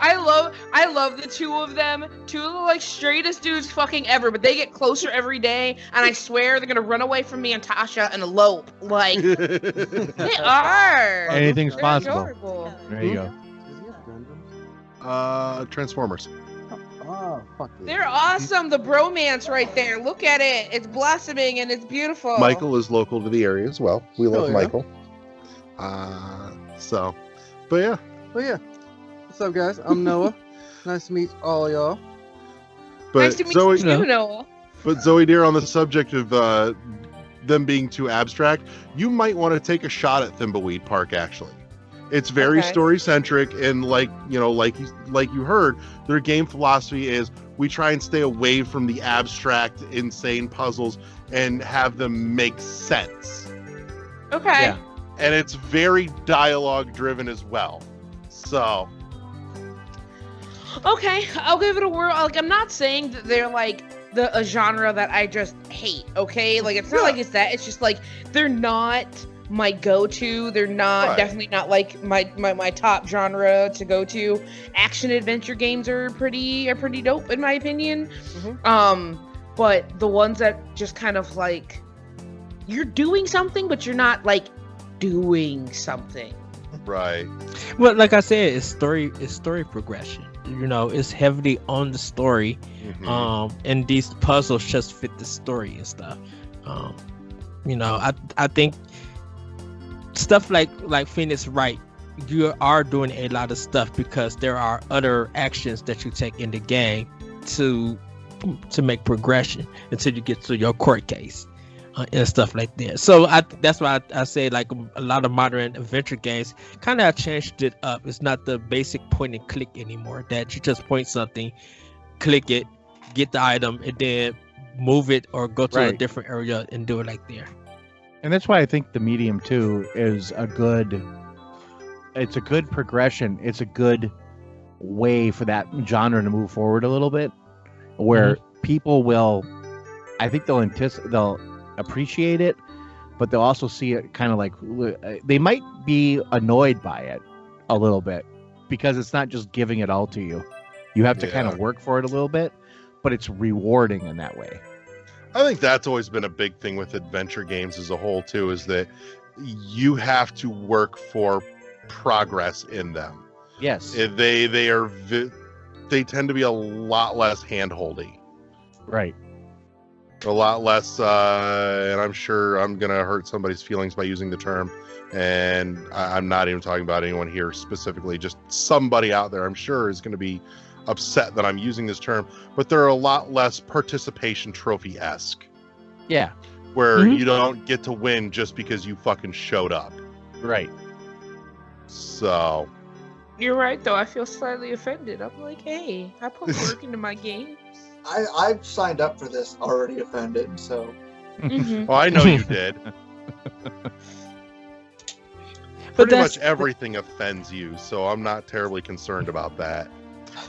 I love the two of them. Two of the like straightest dudes fucking ever, but they get closer every day, and I swear they're gonna run away from me and Tasha and elope. Like they are. Anything's They're possible. adorable. There you go. Does he have Gundams? Transformers. Oh, Oh, fuck you. They're awesome. The bromance right there. Look at it. It's blossoming and it's beautiful. Michael is local to the area as well. We love yeah. Michael. But yeah. But yeah. What's up, guys? I'm Noah. Nice to meet all of y'all. But Nice to meet Zoe, you, Noah. But Zoe dear, on the subject of them being too abstract, you might want to take a shot at Thimbleweed Park. Actually, it's very Okay. story centric, and like you heard, their game philosophy is we try and stay away from the abstract, insane puzzles and have them make sense. Okay. Yeah. And it's very dialogue driven as well. So Okay, I'll give it a whirl. Like, I'm not saying that they're like a genre that I just hate. Okay, like it's not like it's that. It's just like they're not my go-to. They're not Right. definitely not like my top genre to go to. Action adventure games are pretty dope in my opinion. But the ones that just kind of like you're doing something, but you're not like doing something. right. Well, like I said, it's story progression. You know, it's heavily on the story. Mhm. And these puzzles just fit the story and stuff. You know, I think stuff like Phoenix Wright, you are doing a lot of stuff because there are other actions that you take in the game to make progression until you get to your court case and stuff like that. So that's why I say like a lot of modern adventure games kind of changed it up. It's not the basic point and click anymore, that you just point something, click it, get the item, and then move it or go to a Right. different area and do it like there. And that's why I think the medium too is it's a good progression. It's a good way for that genre to move forward a little bit, where people will, I think they'll appreciate it, but they'll also see it kind of like they might be annoyed by it a little bit because it's not just giving it all to you. You have to kind Yeah. of work for it a little bit, but it's rewarding in that way. I think that's always been a big thing with adventure games as a whole too, is that you have to work for progress in them. Yes. They tend to be a lot less hand-holdy, Right. a lot less, and I'm sure I'm gonna hurt somebody's feelings by using the term, and I'm not even talking about anyone here specifically, just somebody out there I'm sure is going to be upset that I'm using this term, but they're a lot less participation trophy-esque, Yeah. where you don't get to win just because you fucking showed up. Right. So You're right though. I feel slightly offended. I'm like, hey, I put work into my games. I've signed up for this already offended, so Mhm. oh, I know you did. Pretty much everything offends you, so I'm not terribly concerned about that.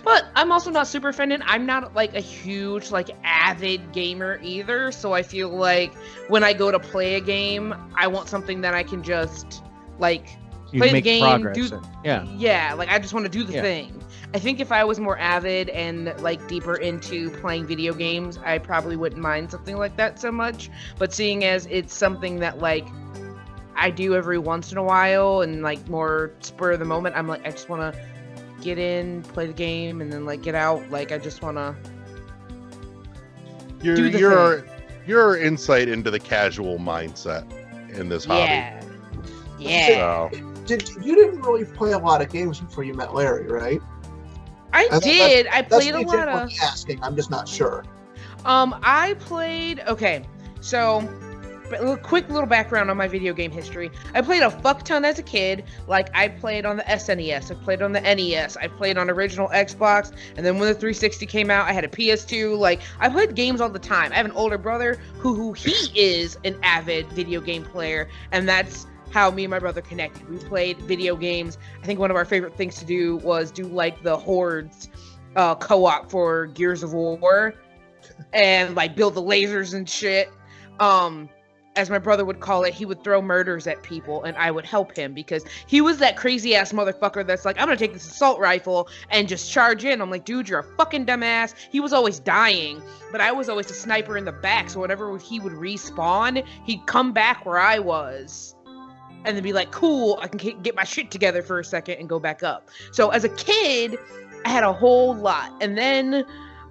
But I'm also not super offended. I'm not like a huge like avid gamer either, so I feel like when I go to play a game, I want something that I can just like You play the make game, progress. do Yeah. like I just want to do the Yeah. thing. I think if I was more avid and like deeper into playing video games, I probably wouldn't mind something like that so much. But seeing as it's something that like I do every once in a while and like more spur of the moment, I'm like I just want to get in, play the game, and then like get out. Like I just want to do the your insight into the casual mindset in this hobby. Yeah. So, you didn't really play a lot of games before you met Larry, right? I did. I That's played a me lot of. genuinely asking. I'm just not sure. I played. Okay, so quick little background on my video game history. I played a fuck ton as a kid. Like I played on the SNES, I played on the NES, I played on original Xbox, and then when the 360 came out, I had a PS2. Like I played games all the time. I have an older brother who he is an avid video game player, and that's how me and my brother connected. We played video games. I think one of our favorite things to do was do like the Hordes co-op for Gears of War and like build the lasers and shit. As my brother would call it, he would throw murders at people and I would help him because he was that crazy ass motherfucker that's like, I'm gonna take this assault rifle and just charge in. I'm like, dude, you're a fucking dumbass. He was always dying, but I was always a sniper in the back, so whenever he would respawn, he'd come back where I was and then be like, cool, I can get my shit together for a second and go back up. So as a kid, I had a whole lot. And then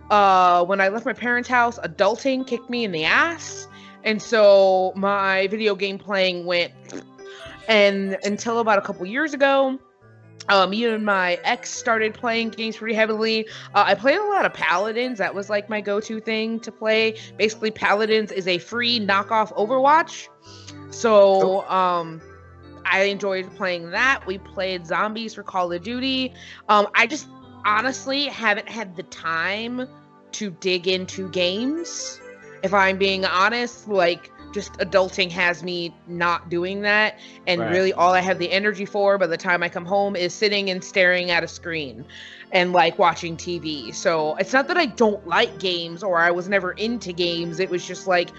when I left my parents' house, adulting kicked me in the ass. And so my video game playing went, and until about a couple years ago, me and my ex started playing games pretty heavily. I played a lot of Paladins. That was like my go-to thing to play. Basically, Paladins is a free knockoff Overwatch. So I enjoyed playing that. We played zombies for Call of Duty. I just honestly haven't had the time to dig into games. If I'm being honest, like, just adulting has me not doing that. And really all I have the energy for by the time I come home is sitting and staring at a screen and like watching TV. So it's not that I don't like games or I was never into games. It was just like,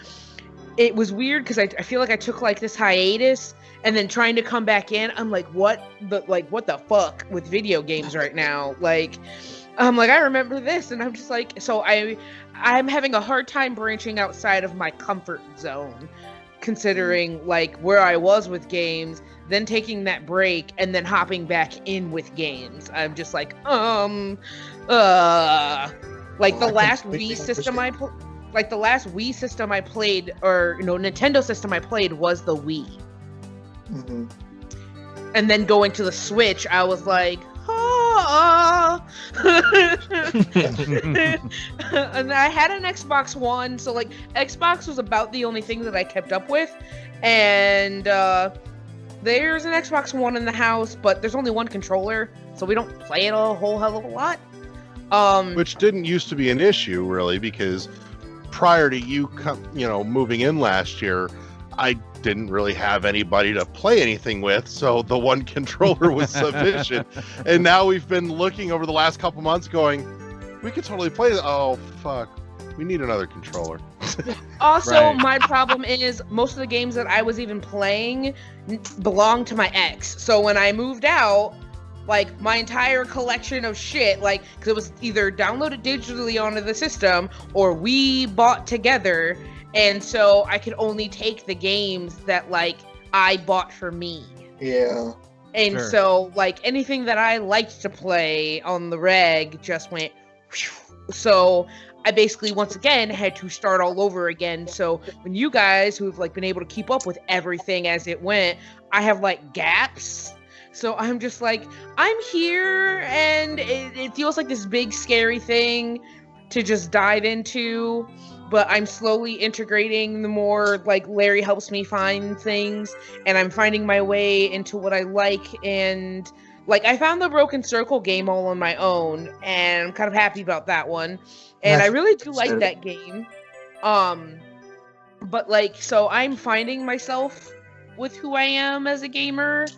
it was weird because I feel like I took like this hiatus and then trying to come back in. I'm like, what the fuck with video games right now? Like, I'm like, I remember this. And I'm just like, so I'm having a hard time branching outside of my comfort zone, considering like where I was with games, then taking that break and then hopping back in with games. I'm just like, like the last Wii system I played, or Nintendo system I played was the Wii. Mm-hmm. And then going to the Switch, I was like, and I had an Xbox One, so like Xbox was about the only thing that I kept up with, and there's an Xbox One in the house, but there's only one controller, so we don't play it a whole hell of a lot. Which didn't used to be an issue really, because prior to you moving in last year, I didn't really have anybody to play anything with, so the one controller was sufficient. And now we've been looking over the last couple months going, we could totally play this. Oh fuck, we need another controller. Also, my problem is most of the games that I was even playing belong to my ex. So when I moved out, like my entire collection of shit, like, because it was either downloaded digitally onto the system or we bought together. And so I could only take the games that like I bought for me. Yeah. And so like anything that I liked to play on the reg just went whew. So I basically once again had to start all over again. So when you guys who've like been able to keep up with everything as it went, I have like gaps. So I'm just like, I'm here and it feels like this big scary thing to just dive into. But I'm slowly integrating the more, like, Larry helps me find things, and I'm finding my way into what I like, and, like, I found the Broken Circle game all on my own, and I'm kind of happy about that one, and I really do like that game. But, like, so I'm finding myself with who I am as a gamer.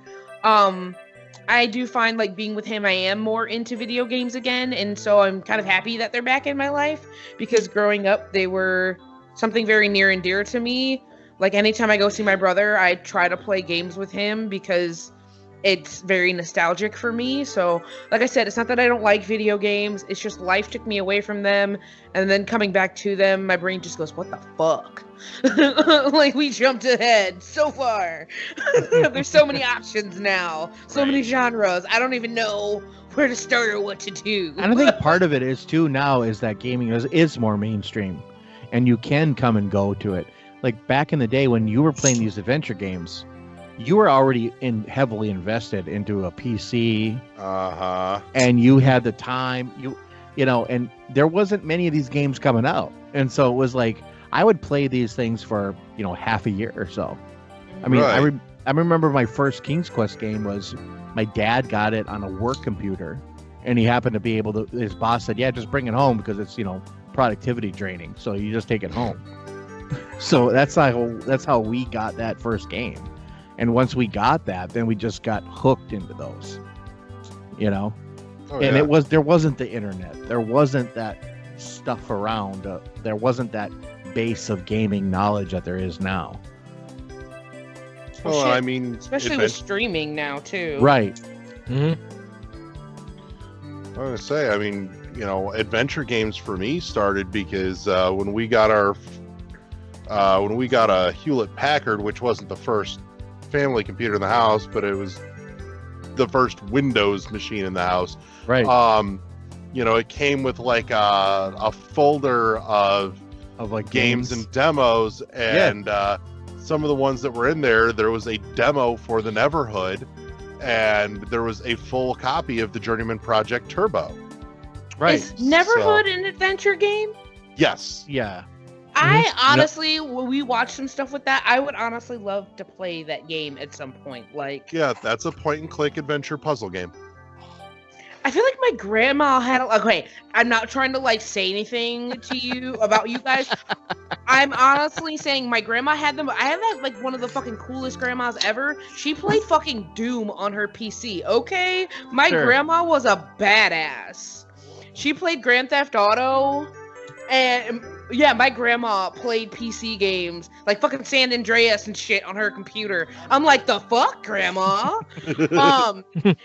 I do find, like, being with him, I am more into video games again, and so I'm kind of happy that they're back in my life, because growing up, they were something very near and dear to me. Like, anytime I go see my brother, I try to play games with him, because it's very nostalgic for me. So, like I said, it's not that I don't like video games, it's just life took me away from them, and then coming back to them, my brain just goes, what the fuck? Like, we jumped ahead so far. There's so many options now, so many genres. I don't even know where to start or what to do. And I think part of it is too now is that gaming is more mainstream, and you can come and go to it. Like back in the day when you were playing these adventure games, you were already heavily invested into a PC, and you had the time. You know, and there wasn't many of these games coming out, and so it was like, I would play these things for, half a year or so. I mean, I remember my first King's Quest game was my dad got it on a work computer, and he happened to be able to, his boss said, yeah, just bring it home because it's, productivity draining. So you just take it home. So that's how we got that first game. And once we got that, then we just got hooked into those, and there wasn't the internet. There wasn't that stuff around. There wasn't that base of gaming knowledge that there is now. Well, I mean, especially with streaming now too. Right. I was gonna say, I mean, adventure games for me started because when we got a Hewlett Packard, which wasn't the first family computer in the house, but it was the first Windows machine in the house. Right. it came with like a folder of like games and demos, and some of the ones that were in there was a demo for the Neverhood, and there was a full copy of the Journeyman Project Turbo. Right. Is Neverhood an adventure game? Yes. Yeah. I honestly, when we watched some stuff with that, I would honestly love to play that game at some point. Like, Yeah, that's a point-and-click adventure puzzle game. I feel like my grandma had. Okay, I'm not trying to like say anything to you about you guys. I'm honestly saying my grandma had them. I have like one of the fucking coolest grandmas ever. She played fucking Doom on her PC. Okay, my grandma was a badass. She played Grand Theft Auto, and yeah, my grandma played PC games like fucking San Andreas and shit on her computer. I'm like, the fuck, grandma?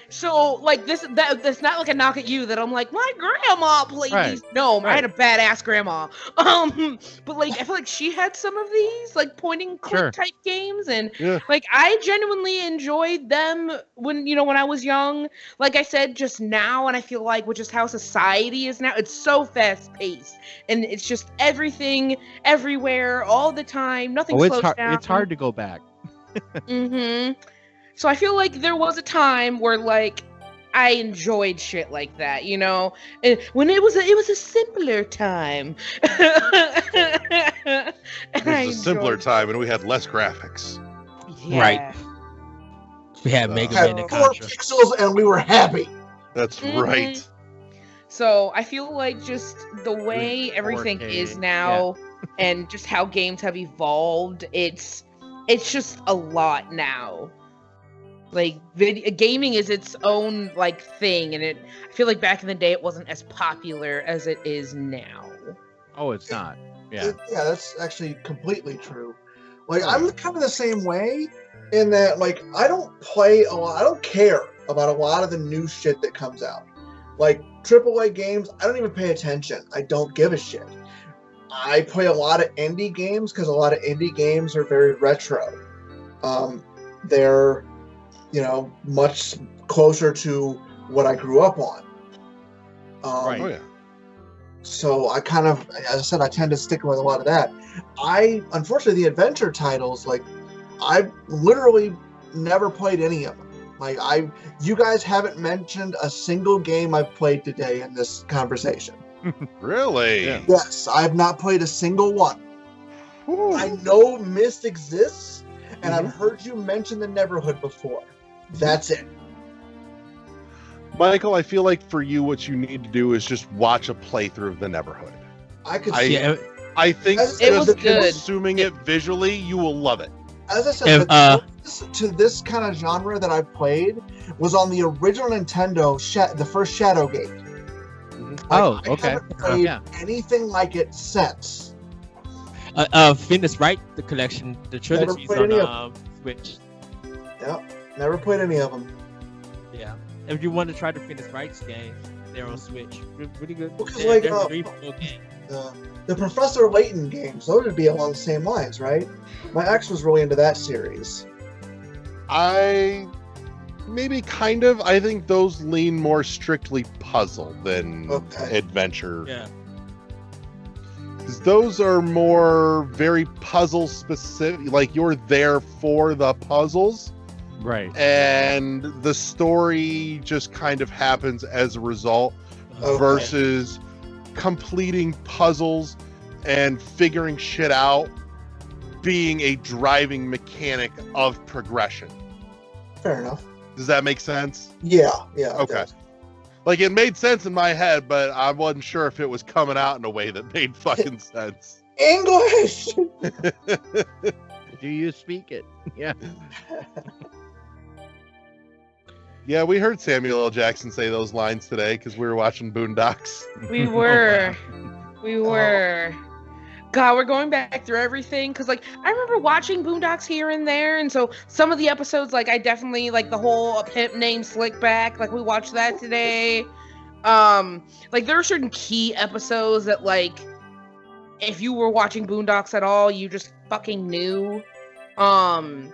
So like that's not like a knock at you that I'm like, my grandma played these. No, I had a badass grandma. But like I feel like she had some of these like point and click type games, and like I genuinely enjoyed them when I was young. Like I said just now, and I feel like with just how society is now, it's so fast paced, and it's just everything, everywhere, all the time. Nothing slows down. It's hard to go back. So I feel like there was a time where like I enjoyed shit like that, and when it was a simpler time. It was a simpler time, and we had less graphics. Yeah. Right. We had Mega Man and 4 Contra. pixels, and we were happy. That's right. So I feel like just the way everything 4K, is now, and just how games have evolved, it's just a lot now. Like gaming is its own like thing, and I feel like back in the day it wasn't as popular as it is now. Oh, it's not. Yeah. Yeah, that's actually completely true. Like, I'm kind of the same way in that, like, I don't play a lot. I don't care about a lot of the new shit that comes out. Like, AAA games, I don't even pay attention. I don't give a shit. I play a lot of indie games because a lot of indie games are very retro. They're, much closer to what I grew up on. Right. Oh, yeah. So I kind of, as I said, I tend to stick with a lot of that. Unfortunately, the adventure titles, like, I've literally never played any of them. Like, you guys haven't mentioned a single game I've played today in this conversation. Really? Yeah. Yes, I have not played a single one. Whew. I know Myst exists, and I've heard you mention the Neverhood before. That's it. Michael, I feel like for you, what you need to do is just watch a playthrough of the Neverhood. I could I- see Yeah, I think It was just good. consuming it visually, you will love it. As I said, If, the closest to this kind of genre that I've played was on the original Nintendo, the first Shadowgate. Oh, I okay. haven't played Yeah. anything like it since. Phoenix Wright, the collection, the trilogy's played any on Switch. Never played any of them. Yeah. If you want to try the Phoenix Wright's game, they're on Switch. Really good. Because, They're like, very full game. The Professor Layton games, those would be along the same lines, right? My ex was really into that series. I maybe kind of. I think those lean more strictly puzzle than adventure. Yeah. 'Cause those are more very puzzle specific. Like, you're there for the puzzles, Right. and the story just kind of happens as a result. Okay. Versus completing puzzles and figuring shit out being a driving mechanic of progression. Fair enough. Does that make sense? Yeah, it Okay. does. Like, it made sense in my head, but I wasn't sure if it was coming out in a way that made fucking sense. English! Do you speak it? Yeah. Yeah, we heard Samuel L. Jackson say those lines today because we were watching Boondocks. We were. We were. God, we're going back through everything because, like, I remember watching Boondocks here and there, and so some of the episodes, like, I definitely like the whole pimp named Slickback. Like, we watched that today. Like, there are certain key episodes that, like, if you were watching Boondocks at all, you just fucking knew. But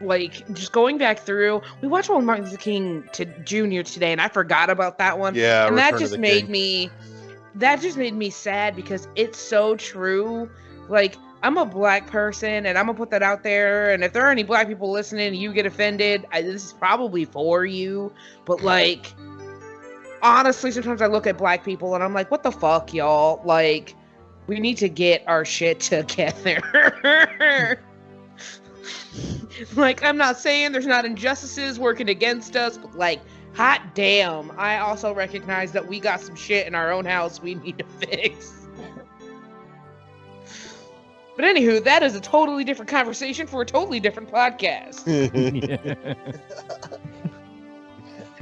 like just going back through, we watched one Martin Luther King Jr. today, and I forgot about that one. Yeah, and that Return of just the made King. me sad because it's so true. Like, I'm a black person, and I'm gonna put that out there. And if there are any black people listening, and you get offended, this is probably for you. But like, honestly, sometimes I look at black people and I'm like, what the fuck, y'all? Like, we need to get our shit together. Like, I'm not saying there's not injustices working against us, but like, hot damn, I also recognize that we got some shit in our own house we need to fix. But anywho, that is a totally different conversation for a totally different podcast.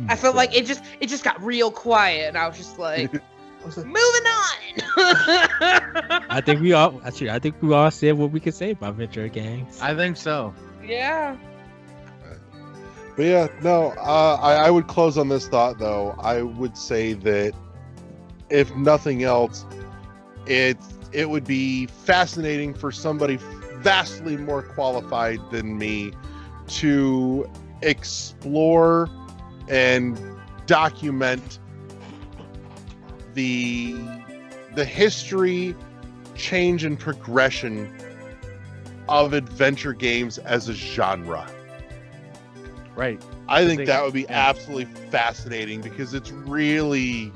I felt like it just got real quiet, and I was just like, moving on. I think we all said what we could say about Ventura Games. I think so. Yeah. But yeah, no, I would close on this thought, though. I would say that if nothing else, it would be fascinating for somebody vastly more qualified than me to explore and document the history, change, and progression of adventure games as a genre. Right. I think that would be absolutely fascinating because it's really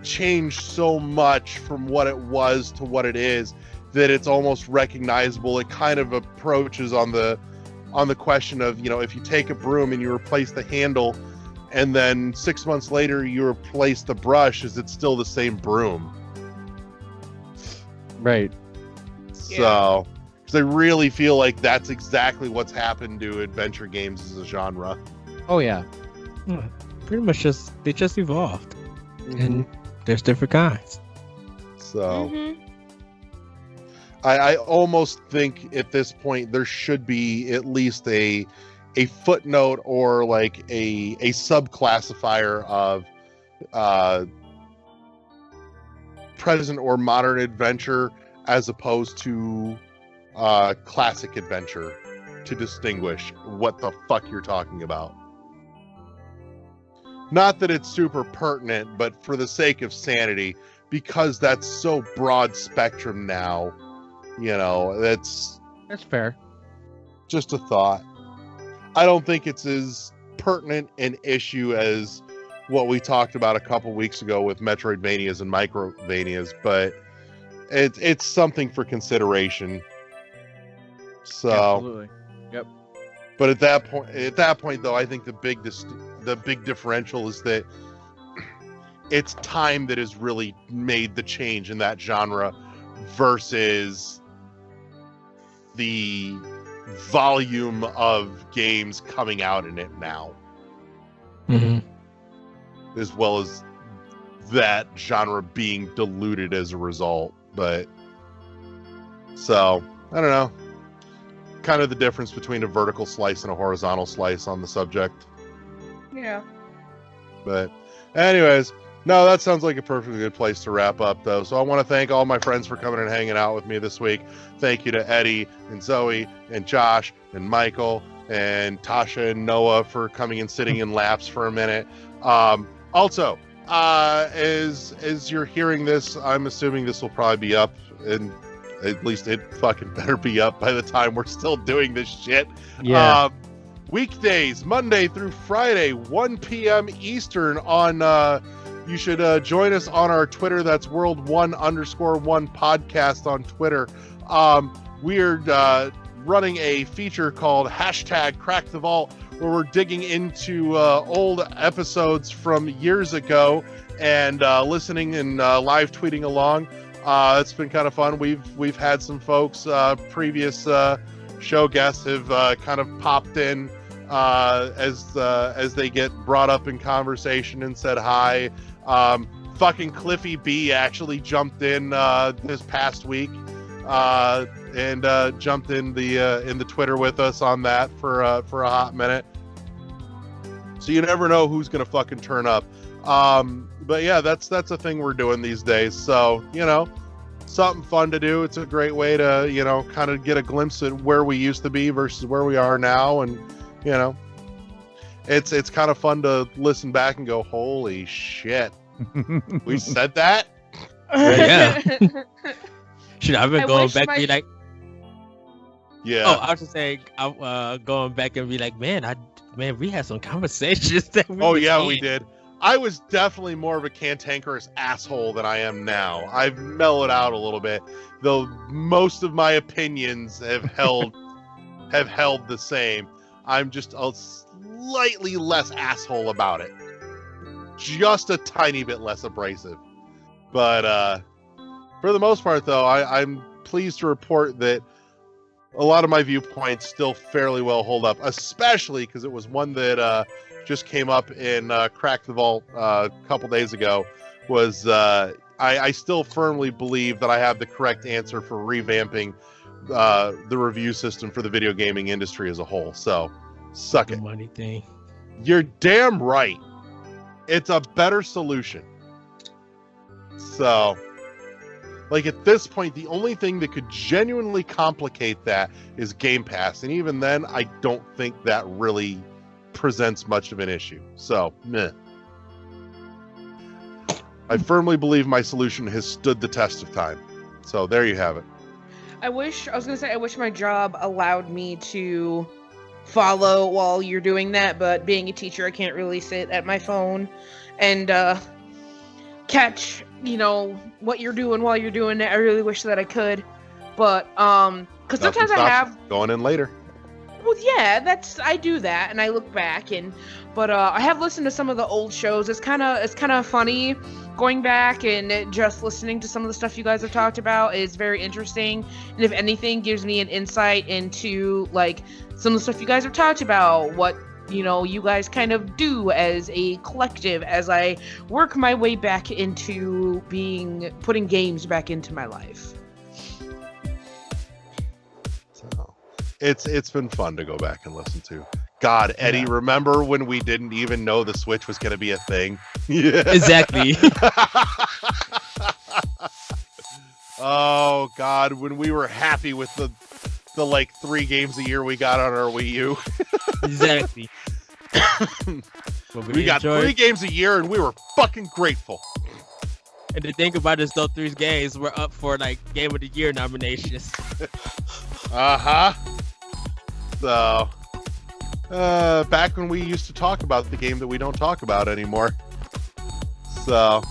changed so much from what it was to what it is that it's almost recognizable. It kind of approaches on the question of, you know, if you take a broom and you replace the handle and then 6 months later you replace the brush, is it still the same broom? Right. So, because I really feel like that's exactly what's happened to adventure games as a genre. Oh yeah. Pretty much they just evolved, and there's different kinds. So, I almost think at this point there should be at least a footnote or like a subclassifier of present or modern adventure as opposed to classic adventure to distinguish what the fuck you're talking about. Not that it's super pertinent, but for the sake of sanity, because that's so broad spectrum now, you know, that's fair. Just a thought. I don't think it's as pertinent an issue as what we talked about a couple weeks ago with Metroidvanias and Microvanias, but it's something for consideration. So, absolutely. Yep. But at that point, though, I think the big differential is that it's time that has really made the change in that genre versus the volume of games coming out in it now, as well as that genre being diluted as a result. But so I don't know, kind of the difference between a vertical slice and a horizontal slice on the subject. Yeah. But anyways, no, that sounds like a perfectly good place to wrap up, though. So I want to thank all my friends for coming and hanging out with me this week. Thank you to Eddie and Zoe and Josh and Michael and Tasha and Noah for coming and sitting in laps for a minute. Also, as you're hearing this, I'm assuming this will probably be up, and at least it fucking better be up by the time we're still doing this shit. Yeah. Weekdays, Monday through Friday, 1 p.m. Eastern on... you should join us on our Twitter. That's World1_1 podcast on Twitter. We're running a feature called #CrackTheVault, where we're digging into old episodes from years ago and listening and live tweeting along. It's been kind of fun. We've had some folks, previous show guests, have kind of popped in as they get brought up in conversation and said hi. Fucking Cliffy B actually jumped in this past week and jumped in the Twitter with us on that for a hot minute. So you never know who's gonna fucking turn up. But yeah, that's a thing we're doing these days. So, you know, something fun to do. It's a great way to, you know, kind of get a glimpse at where we used to be versus where we are now. And, you know, it's kind of fun to listen back and go, holy shit, we said that? Yeah. Should I have been I going wish back my- and be like, Yeah. oh, I was just saying, I'm going back and be like, man, we had some conversations that we Oh were yeah, saying. we did. I was definitely more of a cantankerous asshole than I am now. I've mellowed out a little bit, though most of my opinions have held the same. I'm just a slightly less asshole about it. Just a tiny bit less abrasive. But for the most part, though, I'm pleased to report that a lot of my viewpoints still fairly well hold up, especially because it was one that just came up in Crack the Vault a couple days ago. Was I still firmly believe that I have the correct answer for revamping the review system for the video gaming industry as a whole. So, suck The it. money thing. You're damn right. It's a better solution. So, like at this point, the only thing that could genuinely complicate that is Game Pass. And even then, I don't think that really presents much of an issue. So, meh. I firmly believe my solution has stood the test of time. So there you have it. I wish my job allowed me to follow while you're doing that, but being a teacher, I can't really sit at my phone and catch, what you're doing while you're doing it. I really wish that I could, but because sometimes I have going in later. Well, yeah, I do that, and I look back, but I have listened to some of the old shows. It's kind of funny going back and just listening to some of the stuff you guys have talked about is very interesting, and if anything, gives me an insight into like some of the stuff you guys have talked about, what you guys kind of do as a collective as I work my way back into putting games back into my life. So it's been fun to go back and listen to. God, Eddie, remember when we didn't even know the Switch was going to be a thing? Yeah. Exactly. Oh God, when we were happy with the like 3 games a year we got on our Wii U. Exactly. We got 3 games a year and we were fucking grateful. And the thing about this, those 3 games were up for like Game of the Year nominations. Uh-huh. So, back when we used to talk about the game that we don't talk about anymore. So,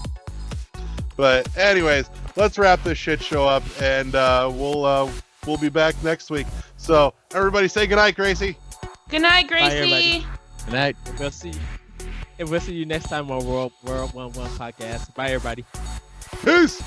but anyways, let's wrap this shit show up, and we'll be back next week. So, everybody say goodnight, Gracie. Good night, Bye, Gracie. everybody. Good night. We'll see you next time on World 1 podcast. Bye, everybody. Peace.